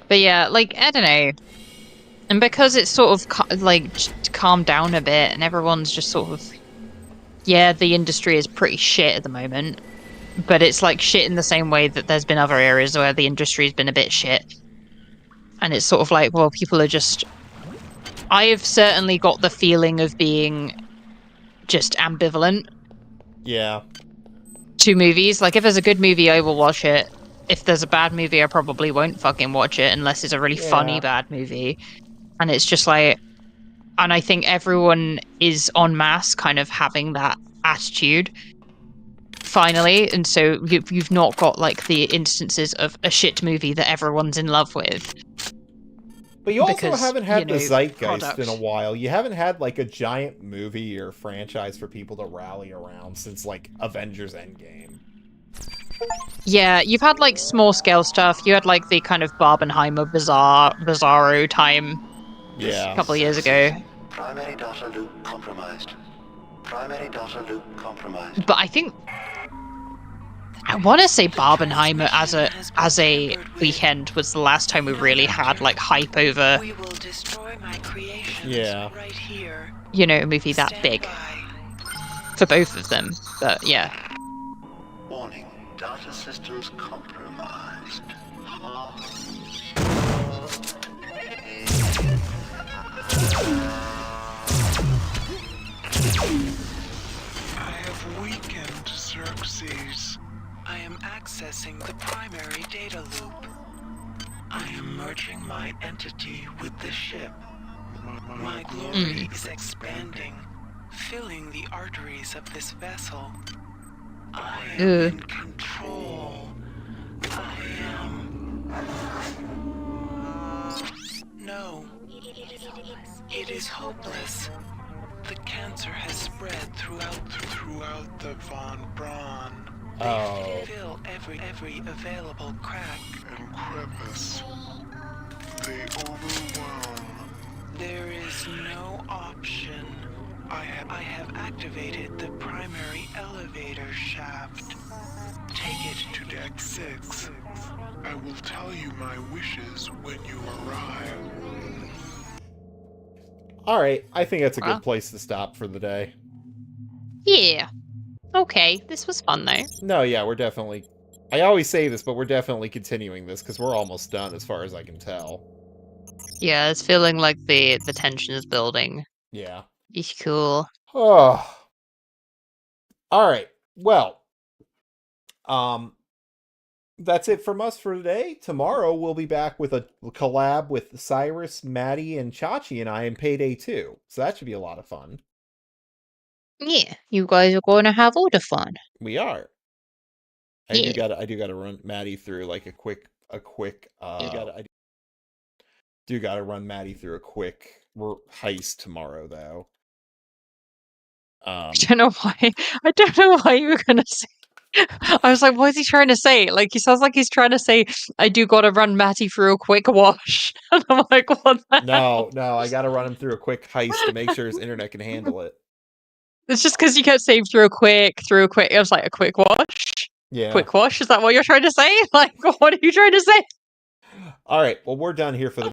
But yeah, like, I don't know. And because it's sort of like calmed down a bit and everyone's just sort of, yeah, the industry is pretty shit at the moment. But it's like shit in the same way that there's been other areas where the industry's been a bit shit. And it's sort of like, well, people are just... I have certainly got the feeling of being just ambivalent. Yeah. To movies. Like, if there's a good movie, I will watch it. If there's a bad movie, I probably won't fucking watch it unless it's a really funny bad movie. And it's just like... And I think everyone is en masse kind of having that attitude. Finally, and so you've not got like the instances of a shit movie that everyone's in love with. But you also haven't had the zeitgeist in a while. You haven't had like a giant movie or franchise for people to rally around since like Avengers Endgame. Yeah, you've had like small scale stuff. You had like the kind of Barbenheimer Bizarro time a couple of years ago. Primary data loop compromised. Primary data loop compromised. But I think I want to say Barbenheimer as a weekend was the last time we really had like hype over. We will destroy my creations right here. You know, a movie that big for both of them. But yeah. Warning: data systems compromised. I have weakened Xerxes. I am accessing the primary data loop. I am merging my entity with the ship. My glory is expanding, filling the arteries of this vessel. I am in control. I am... No. It is hopeless. The cancer has spread throughout the Von Braun. They fill every available crack and crevice. They overwhelm. There is no option. I have activated the primary elevator shaft. Take it to deck 6. I will tell you my wishes when you arrive. All right, I think that's a good place to stop for the day. Yeah. Okay, this was fun though. No, yeah, we're definitely... I always say this, but we're definitely continuing this because we're almost done as far as I can tell. Yeah, it's feeling like the tension is building. Yeah. It's cool. Oh. All right. Well, that's it from us for today. Tomorrow we'll be back with a collab with Cyrus, Maddie, and Chachi and I in Payday 2. So that should be a lot of fun. Yeah, you guys are going to have all the fun. We are. I do gotta run Maddie through like a quick do gotta run Maddie through a quick heist tomorrow though. I don't know why you were gonna say. I was like, what is he trying to say? Like, he sounds like he's trying to say, I do gotta run Matty through a quick wash. And I'm like, what the hell? No, I gotta run him through a quick heist to make sure his internet can handle it. It's just because you kept saying through a quick. I was like, a quick wash? Yeah. Quick wash? Is that what you're trying to say? Like, what are you trying to say? All right, well, we're done here for the